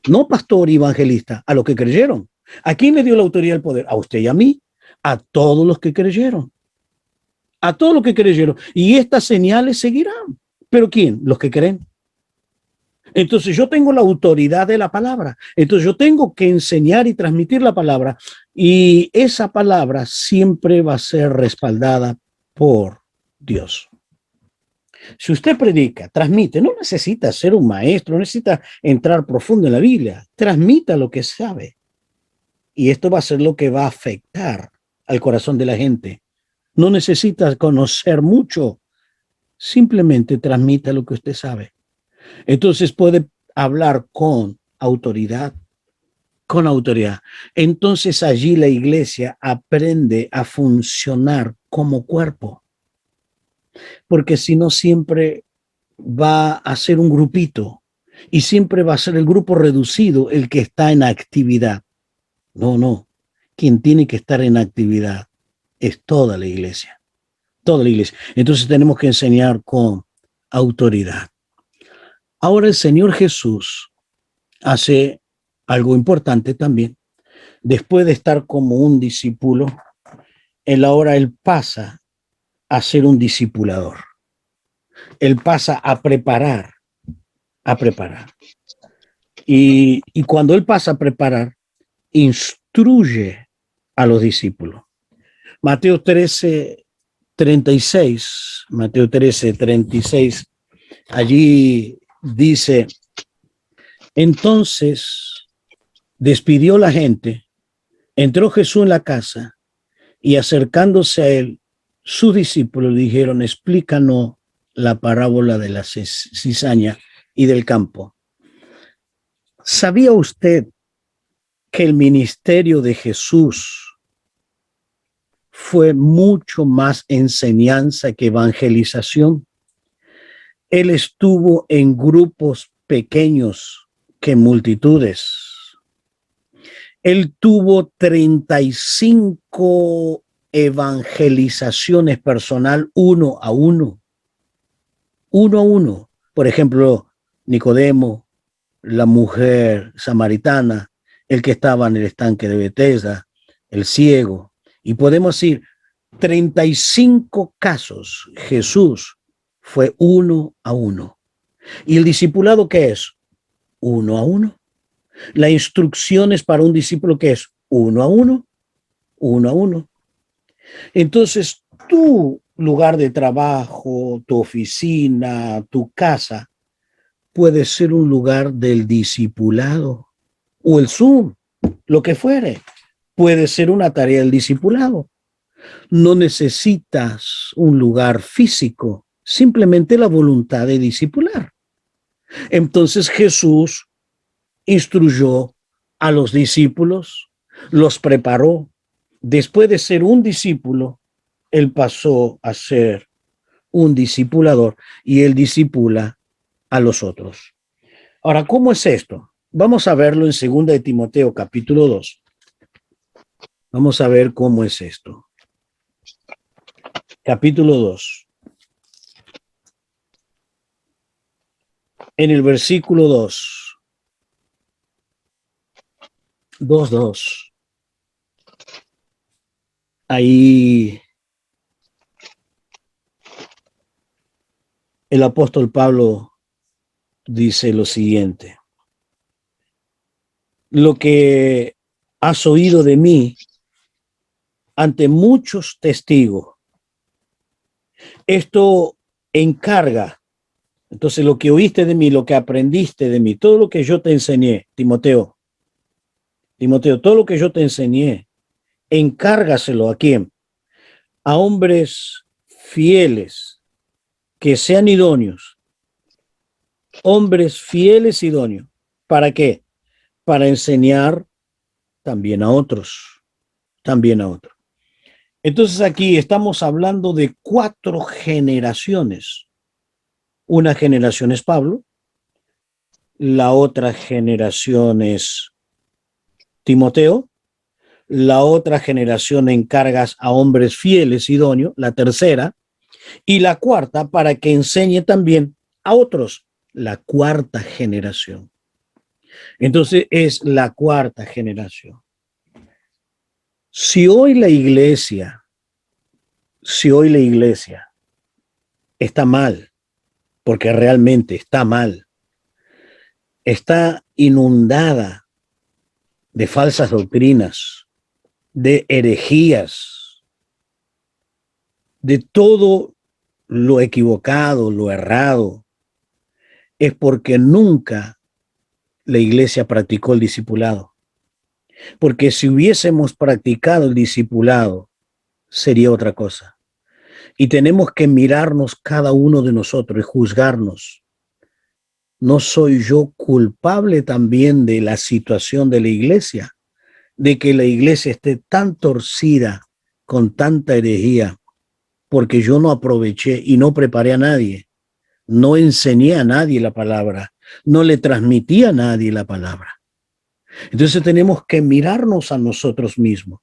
No pastor y evangelista, a los que creyeron. ¿A quién le dio la autoridad y el poder? A usted y a mí, a todos los que creyeron. A todos los que creyeron. Y estas señales seguirán. ¿Pero quién? Los que creen. Entonces yo tengo la autoridad de la palabra. Entonces yo tengo que enseñar y transmitir la palabra. Y esa palabra siempre va a ser respaldada por Dios. Si usted predica, transmite, no necesita ser un maestro, no necesita entrar profundo en la Biblia, transmita lo que sabe. Y esto va a ser lo que va a afectar al corazón de la gente. No necesita conocer mucho, simplemente transmita lo que usted sabe. Entonces puede hablar con autoridad, con autoridad. Entonces allí la iglesia aprende a funcionar como cuerpo, porque si no siempre va a ser un grupito y siempre va a ser el grupo reducido el que está en actividad. No, no. Quien tiene que estar en actividad es toda la iglesia, toda la iglesia. Entonces tenemos que enseñar con autoridad. Ahora el Señor Jesús hace algo importante también. Después de estar como un discípulo, ahora él pasa a ser un discipulador. Él pasa a preparar, a preparar. Y cuando él pasa a preparar, instruye a los discípulos. Mateo 13:36, Mateo 13:36, allí dice, entonces despidió la gente, entró Jesús en la casa y acercándose a él, sus discípulos le dijeron, explícanos la parábola de la cizaña y del campo. ¿Sabía usted que el ministerio de Jesús fue mucho más enseñanza que evangelización? Él estuvo en grupos pequeños que multitudes. Él tuvo 35 evangelizaciones personal uno a uno. Uno a uno. Por ejemplo, Nicodemo, la mujer samaritana, el que estaba en el estanque de Betesda, el ciego. Y podemos decir, 35 casos Jesús fue uno a uno. ¿Y el discipulado qué es? Uno a uno. La instrucción es para un discípulo que es uno a uno, uno a uno. Entonces, tu lugar de trabajo, tu oficina, tu casa, puede ser un lugar del discipulado o el Zoom, lo que fuere. Puede ser una tarea del discipulado. No necesitas un lugar físico, simplemente la voluntad de discipular. Entonces Jesús instruyó a los discípulos, los preparó. Después de ser un discípulo, él pasó a ser un discipulador y él discipula a los otros. Ahora, ¿cómo es esto? Vamos a verlo en 2 de Timoteo capítulo 2. Vamos a ver cómo es esto. Capítulo 2. En el versículo 2. 2:2. Ahí el apóstol Pablo dice lo siguiente. Lo que has oído de mí ante muchos testigos, esto encarga. Entonces, lo que oíste de mí, lo que aprendiste de mí, todo lo que yo te enseñé, Timoteo, todo lo que yo te enseñé, encárgaselo ¿a quién? A hombres fieles, que sean idóneos, hombres fieles idóneos. ¿Para qué? Para enseñar también a otros, también a otros. Entonces aquí estamos hablando de 4 generaciones. Una generación es Pablo, la otra generación es Timoteo, la otra generación encargas a hombres fieles, idóneos, la tercera, y la cuarta para que enseñe también a otros, la cuarta generación. Entonces es la cuarta generación. Si hoy la iglesia está mal, porque realmente está mal, está inundada de falsas doctrinas, de herejías, de todo lo equivocado, lo errado, es porque nunca la iglesia practicó el discipulado. Porque si hubiésemos practicado el discipulado, sería otra cosa. Y tenemos que mirarnos cada uno de nosotros y juzgarnos. ¿No soy yo culpable también de la situación de la iglesia? De que la iglesia esté tan torcida con tanta herejía, porque yo no aproveché y no preparé a nadie, no enseñé a nadie la palabra, no le transmití a nadie la palabra. Entonces tenemos que mirarnos a nosotros mismos.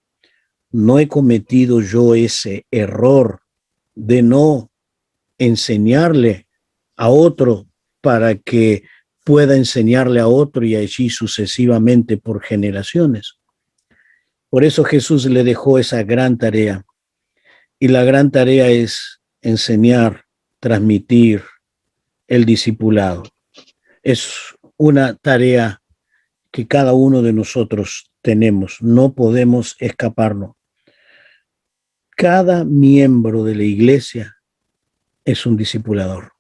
No he cometido yo ese error de no enseñarle a otro para que pueda enseñarle a otro y así sucesivamente por generaciones. Por eso Jesús le dejó esa gran tarea. Y la gran tarea es enseñar, transmitir el discipulado. Es una tarea que cada uno de nosotros tenemos. No podemos escaparnos. Cada miembro de la iglesia es un discipulador.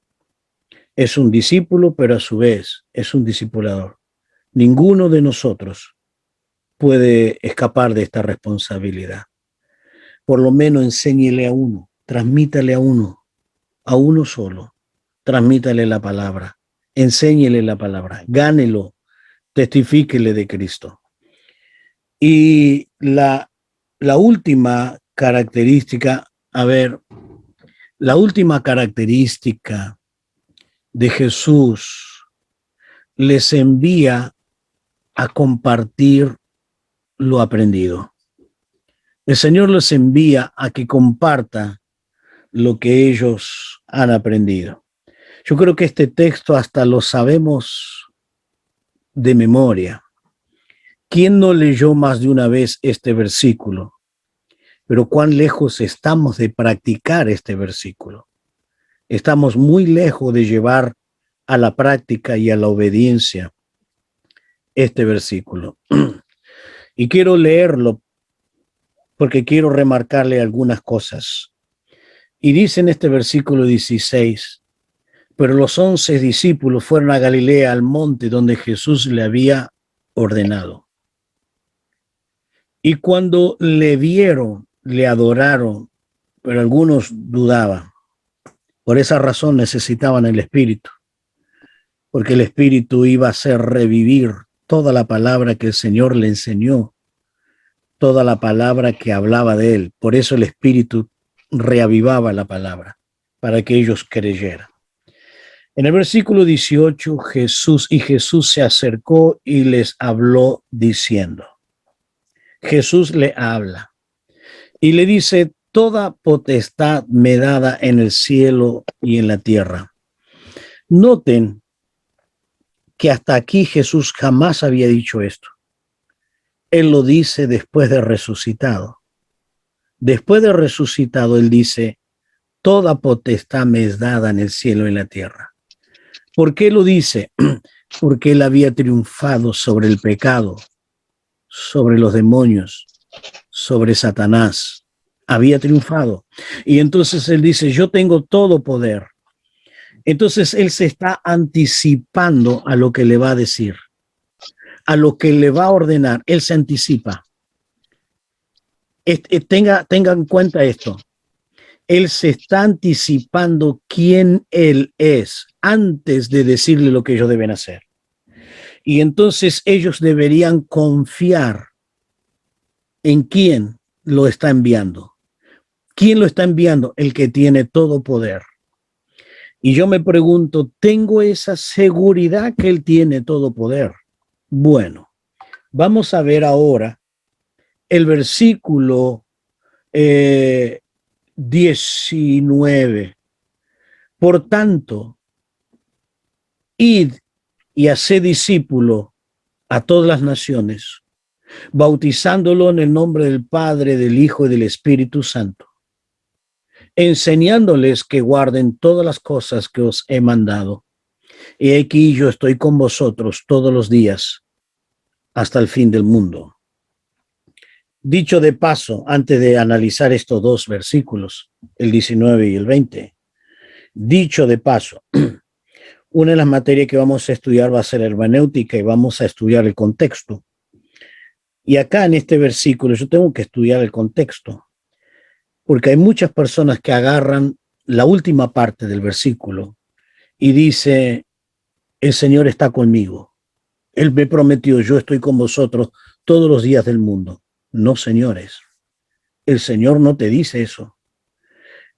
Es un discípulo, pero a su vez es un discipulador. Ninguno de nosotros puede escapar de esta responsabilidad. Por lo menos enséñele a uno, transmítale a uno solo, transmítale la palabra, enséñele la palabra, gánelo, testifíquele de Cristo. Y la última característica, la última característica de Jesús les envía a compartir lo aprendido. El Señor les envía a que comparta lo que ellos han aprendido. Yo creo que este texto hasta lo sabemos de memoria. ¿Quién no leyó más de una vez este versículo? Pero cuán lejos estamos de practicar este versículo. Estamos muy lejos de llevar a la práctica y a la obediencia este versículo. Y quiero leerlo porque quiero remarcarle algunas cosas. Y dice en este versículo 16, pero los 11 discípulos fueron a Galilea, al monte donde Jesús le había ordenado. Y cuando le vieron, le adoraron, pero algunos dudaban. Por esa razón necesitaban el Espíritu, porque el Espíritu iba a hacer revivir toda la palabra que el Señor le enseñó, toda la palabra que hablaba de él. Por eso el Espíritu reavivaba la palabra, para que ellos creyeran. En el versículo 18, Jesús se acercó y les habló diciendo, Jesús le habla y le dice, toda potestad me dada en el cielo y en la tierra. Noten que hasta aquí Jesús jamás había dicho esto. Él lo dice después de resucitado. Después de resucitado, él dice, toda potestad me es dada en el cielo y en la tierra. ¿Por qué lo dice? Porque él había triunfado sobre el pecado, sobre los demonios, sobre Satanás. Había triunfado. Y entonces él dice, yo tengo todo poder. Entonces él se está anticipando a lo que le va a decir, a lo que le va a ordenar. Él se anticipa. Tenga en cuenta esto. Él se está anticipando quién él es antes de decirle lo que ellos deben hacer. Y entonces ellos deberían confiar en quién lo está enviando. ¿Quién lo está enviando? El que tiene todo poder. Y yo me pregunto, ¿tengo esa seguridad que él tiene todo poder? Bueno, vamos a ver ahora el versículo 19. Por tanto, id y haced discípulo a todas las naciones, bautizándolo en el nombre del Padre, del Hijo y del Espíritu Santo, enseñándoles que guarden todas las cosas que os he mandado. Y aquí yo estoy con vosotros todos los días hasta el fin del mundo. Dicho de paso, antes de analizar estos dos versículos, el 19 y el 20, dicho de paso, una de las materias que vamos a estudiar va a ser hermenéutica y vamos a estudiar el contexto. Y acá en este versículo yo tengo que estudiar el contexto, porque hay muchas personas que agarran la última parte del versículo y dice, el Señor está conmigo. Él me prometió, yo estoy con vosotros todos los días del mundo. No, señores, el Señor no te dice eso.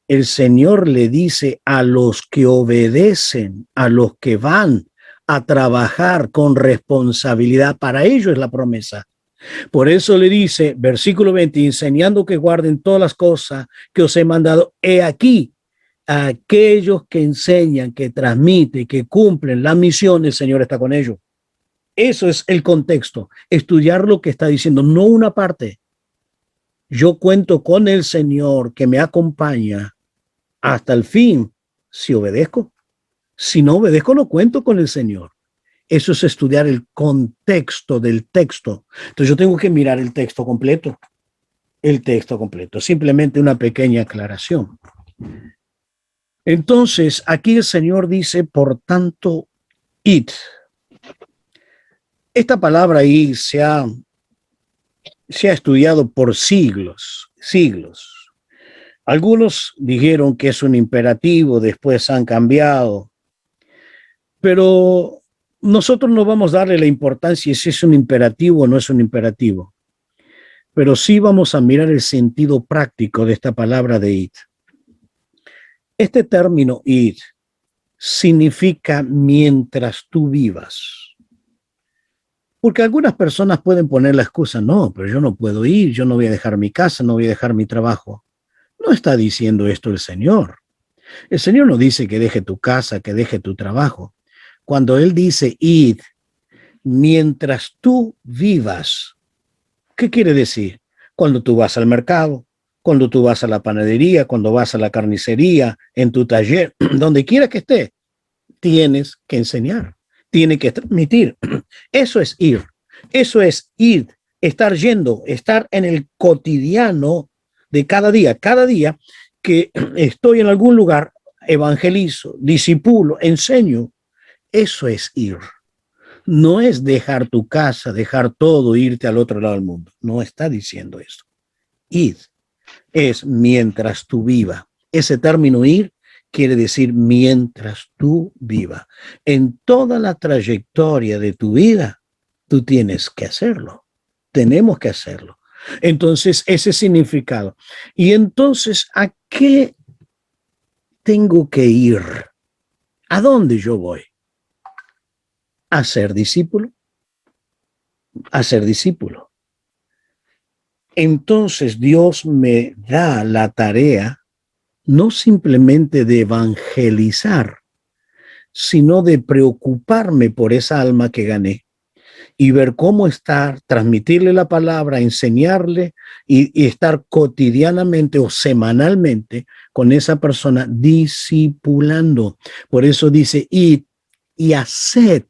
El Señor le dice a los que obedecen, a los que van a trabajar con responsabilidad, para ellos es la promesa. Por eso le dice, versículo 20, enseñando que guarden todas las cosas que os he mandado. He aquí, a aquellos que enseñan, que transmiten, que cumplen la misión, el Señor está con ellos. Eso es el contexto, estudiar lo que está diciendo, no una parte. Yo cuento con el Señor que me acompaña hasta el fin si obedezco. Si no obedezco, no cuento con el Señor. Eso es estudiar el contexto del texto. Entonces yo tengo que mirar el texto completo. El texto completo. Simplemente una pequeña aclaración. Entonces, aquí el Señor dice, por tanto, id. Esta palabra ahí se ha estudiado por siglos. Algunos dijeron que es un imperativo, después han cambiado. Pero nosotros no vamos a darle la importancia si es un imperativo o no es un imperativo. Pero sí vamos a mirar el sentido práctico de esta palabra de id. Este término id significa mientras tú vivas. Porque algunas personas pueden poner la excusa, no, pero yo no puedo ir, yo no voy a dejar mi casa, no voy a dejar mi trabajo. No está diciendo esto el Señor. El Señor no dice que deje tu casa, que deje tu trabajo. Cuando Él dice id, mientras tú vivas, ¿qué quiere decir? Cuando tú vas al mercado, cuando tú vas a la panadería, cuando vas a la carnicería, en tu taller, donde quiera que esté, tienes que enseñar, tienes que transmitir. Eso es ir, estar yendo, estar en el cotidiano de cada día que estoy en algún lugar, evangelizo, discipulo, enseño. Eso es ir. No es dejar tu casa, dejar todo, irte al otro lado del mundo. No está diciendo eso. Ir es mientras tú viva. Ese término ir quiere decir mientras tú viva. En toda la trayectoria de tu vida, tú tienes que hacerlo. Tenemos que hacerlo. Entonces, ese significado. Y entonces, ¿a qué tengo que ir? ¿A dónde yo voy? A ser discípulo. A ser discípulo. Entonces Dios me da la tarea no simplemente de evangelizar, sino de preocuparme por esa alma que gané y ver cómo estar, transmitirle la palabra, enseñarle y estar cotidianamente o semanalmente con esa persona discipulando. Por eso dice, id y haced.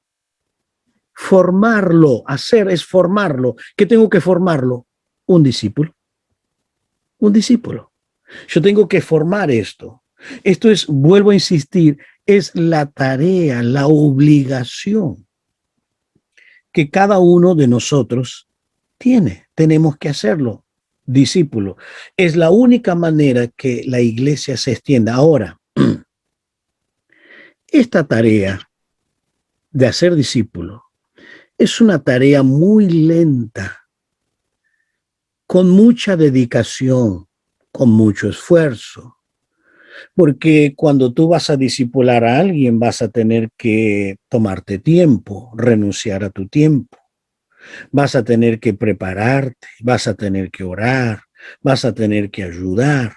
Formarlo, hacer es formarlo. ¿Qué tengo que formarlo? Un discípulo. Un discípulo. Yo tengo que formar esto. Esto es, vuelvo a insistir, es la tarea, la obligación que cada uno de nosotros tiene. Tenemos que hacerlo. Discípulo. Es la única manera que la iglesia se extienda. Ahora, esta tarea de hacer discípulo es una tarea muy lenta, con mucha dedicación, con mucho esfuerzo, porque cuando tú vas a discipular a alguien vas a tener que tomarte tiempo, renunciar a tu tiempo, vas a tener que prepararte, vas a tener que orar, vas a tener que ayudar.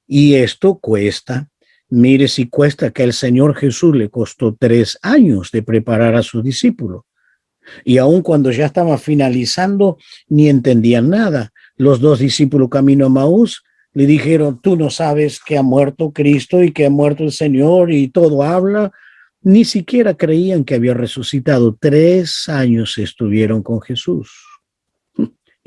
Y esto cuesta. Mire si cuesta, que al Señor Jesús le costó 3 años de preparar a sus discípulos. Y aun cuando ya estaba finalizando, ni entendían nada. Los 2 discípulos camino a Maús le dijeron, tú no sabes que ha muerto Cristo y que ha muerto el Señor y todo habla. Ni siquiera creían que había resucitado. 3 años estuvieron con Jesús.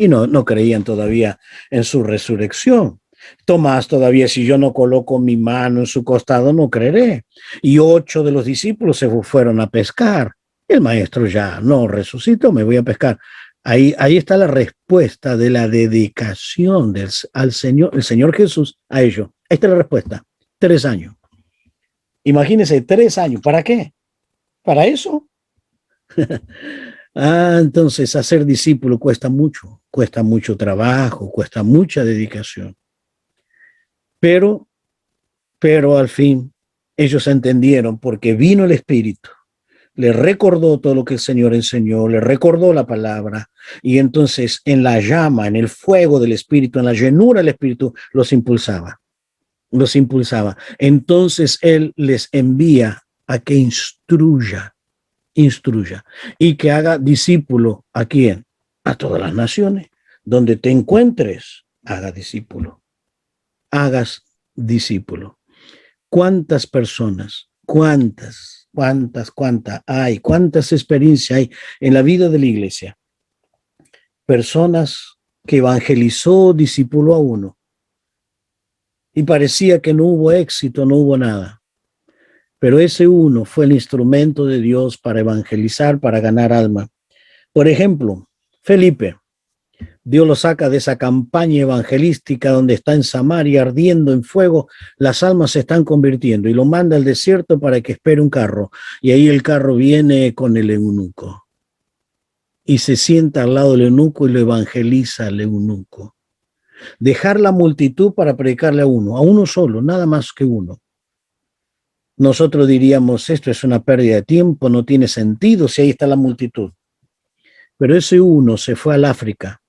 Y no creían todavía en su resurrección. Tomás todavía, si yo no coloco mi mano en su costado, no creeré. Y 8 de los discípulos se fueron a pescar. El maestro ya no resucitó, me voy a pescar. Ahí está la respuesta de la dedicación al Señor, el Señor Jesús a ellos. Ahí está la respuesta. 3 años. Imagínense, 3 años. ¿Para qué? ¿Para eso? Entonces hacer discípulo cuesta mucho trabajo, cuesta mucha dedicación. Pero al fin ellos entendieron porque vino el Espíritu, le recordó todo lo que el Señor enseñó, le recordó la palabra, y entonces en la llama, en el fuego del Espíritu, en la llenura del Espíritu, los impulsaba. Entonces Él les envía a que instruya y que haga discípulo. ¿A quién? A todas las naciones. Donde te encuentres, haga discípulo. Hagas discípulo. ¿Cuántas personas? ¿Cuántas experiencias hay en la vida de la iglesia? Personas que evangelizó, discipuló a uno. Y parecía que no hubo éxito, no hubo nada. Pero ese uno fue el instrumento de Dios para evangelizar, para ganar alma. Por ejemplo, Felipe. Dios lo saca de esa campaña evangelística donde está en Samaria ardiendo en fuego, las almas se están convirtiendo y lo manda al desierto para que espere un carro. Y ahí el carro viene con el eunuco y se sienta al lado del eunuco y lo evangeliza al eunuco. Dejar la multitud para predicarle a uno solo, nada más que uno. Nosotros diríamos, esto es una pérdida de tiempo, no tiene sentido si ahí está la multitud. Pero ese uno se fue al África.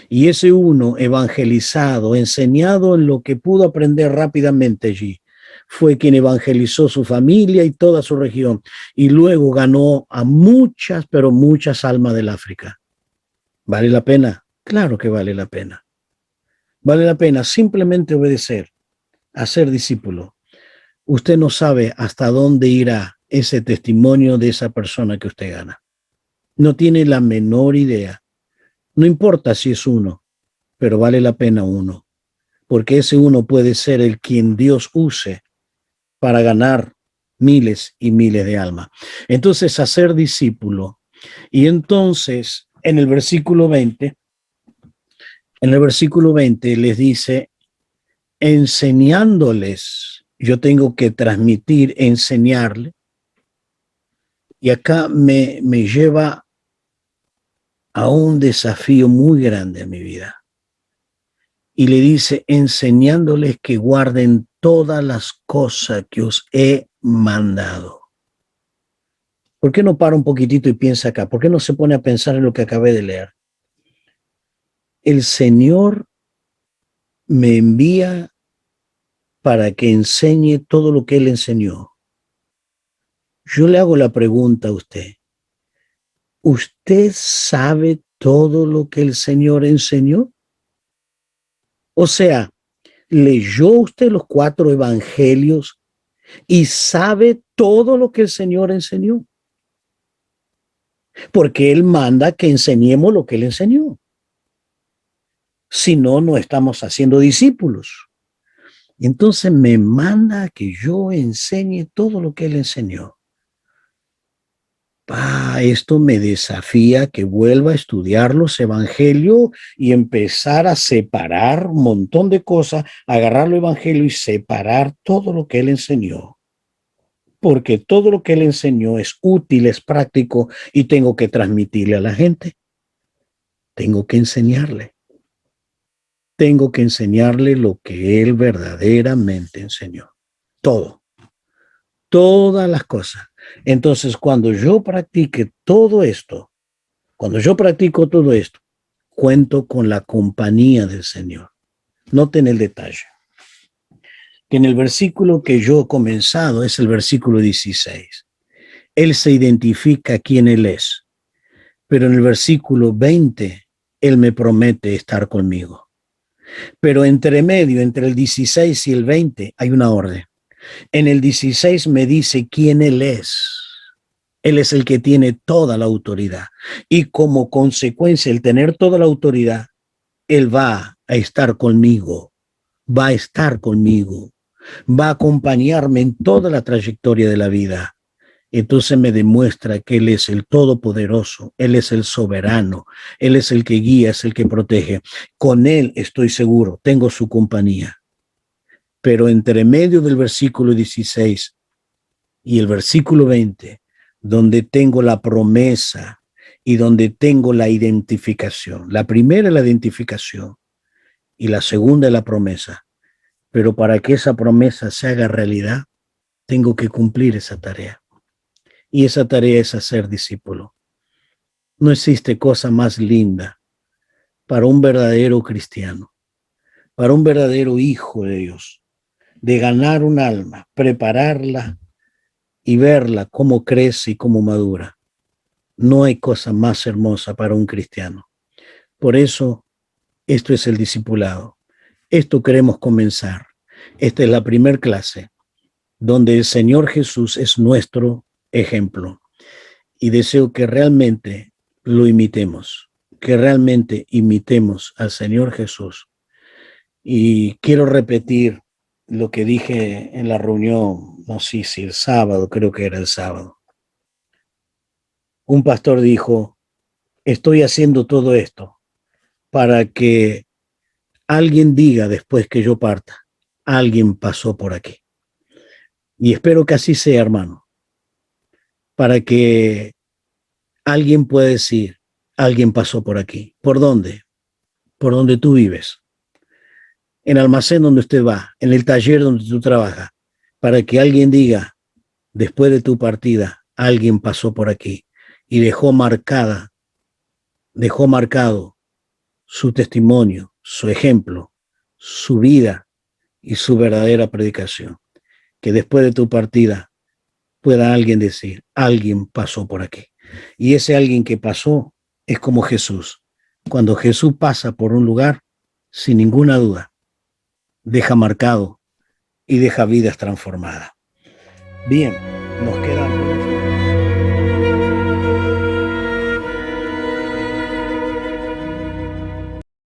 Y ese uno evangelizado, enseñado en lo que pudo aprender rápidamente allí, fue quien evangelizó su familia y toda su región. Y luego ganó a muchas, pero muchas almas del África. ¿Vale la pena? Claro que vale la pena. Vale la pena simplemente obedecer, hacer discípulo. Usted no sabe hasta dónde irá ese testimonio de esa persona que usted gana. No tiene la menor idea. No importa si es uno, pero vale la pena uno, porque ese uno puede ser el quien Dios use para ganar miles y miles de almas. Entonces, hacer discípulo. Y entonces, en el versículo 20 les dice, enseñándoles, yo tengo que transmitir, enseñarle. Y acá me lleva a un desafío muy grande en mi vida. Y le dice, enseñándoles que guarden todas las cosas que os he mandado. ¿Por qué no para un poquitito y piensa acá? ¿Por qué no se pone a pensar en lo que acabé de leer? El Señor me envía para que enseñe todo lo que Él enseñó. Yo le hago la pregunta a usted. ¿Usted sabe todo lo que el Señor enseñó? O sea, ¿leyó usted los 4 evangelios y sabe todo lo que el Señor enseñó? Porque Él manda que enseñemos lo que Él enseñó. Si no, no estamos haciendo discípulos. Entonces me manda que yo enseñe todo lo que Él enseñó. Esto me desafía que vuelva a estudiar los evangelios y empezar a separar un montón de cosas, agarrar los evangelios y separar todo lo que Él enseñó. Porque todo lo que Él enseñó es útil, es práctico y tengo que transmitirle a la gente. Tengo que enseñarle. Tengo que enseñarle lo que Él verdaderamente enseñó. Todo. Todas las cosas. Entonces, cuando yo practico todo esto, cuento con la compañía del Señor. Noten el detalle. Que en el versículo que yo he comenzado es el versículo 16. Él se identifica quién Él es. Pero en el versículo 20, Él me promete estar conmigo. Pero entre medio, entre el 16 y el 20, hay una orden. En el 16 me dice quién Él es. Él es el que tiene toda la autoridad. Y como consecuencia, el tener toda la autoridad, Él va a estar conmigo, va a estar conmigo, va a acompañarme en toda la trayectoria de la vida. Entonces me demuestra que Él es el todopoderoso, Él es el soberano, Él es el que guía, es el que protege. Con Él estoy seguro, tengo su compañía. Pero entre medio del versículo 16 y el versículo 20, donde tengo la promesa y donde tengo la identificación. La primera es la identificación y la segunda es la promesa. Pero para que esa promesa se haga realidad, tengo que cumplir esa tarea. Y esa tarea es hacer discípulo. No existe cosa más linda para un verdadero cristiano, para un verdadero hijo de Dios, de ganar un alma, prepararla y verla cómo crece y cómo madura. No hay cosa más hermosa para un cristiano. Por eso, esto es el discipulado. Esto queremos comenzar. Esta es la primera clase donde el Señor Jesús es nuestro ejemplo. Y deseo que realmente lo imitemos, que realmente imitemos al Señor Jesús. Y quiero repetir lo que dije en la reunión, no sé si el sábado, creo que era el sábado. Un pastor dijo, estoy haciendo todo esto para que alguien diga después que yo parta, alguien pasó por aquí. Y espero que así sea, hermano, para que alguien pueda decir, alguien pasó por aquí. ¿Por dónde? Por donde tú vives, en el almacén donde usted va, en el taller donde tú trabajas, para que alguien diga, después de tu partida, alguien pasó por aquí y dejó marcado su testimonio, su ejemplo, su vida y su verdadera predicación. Que después de tu partida pueda alguien decir, alguien pasó por aquí. Y ese alguien que pasó es como Jesús. Cuando Jesús pasa por un lugar, sin ninguna duda, deja marcado y deja vidas transformadas. Bien, nos quedamos.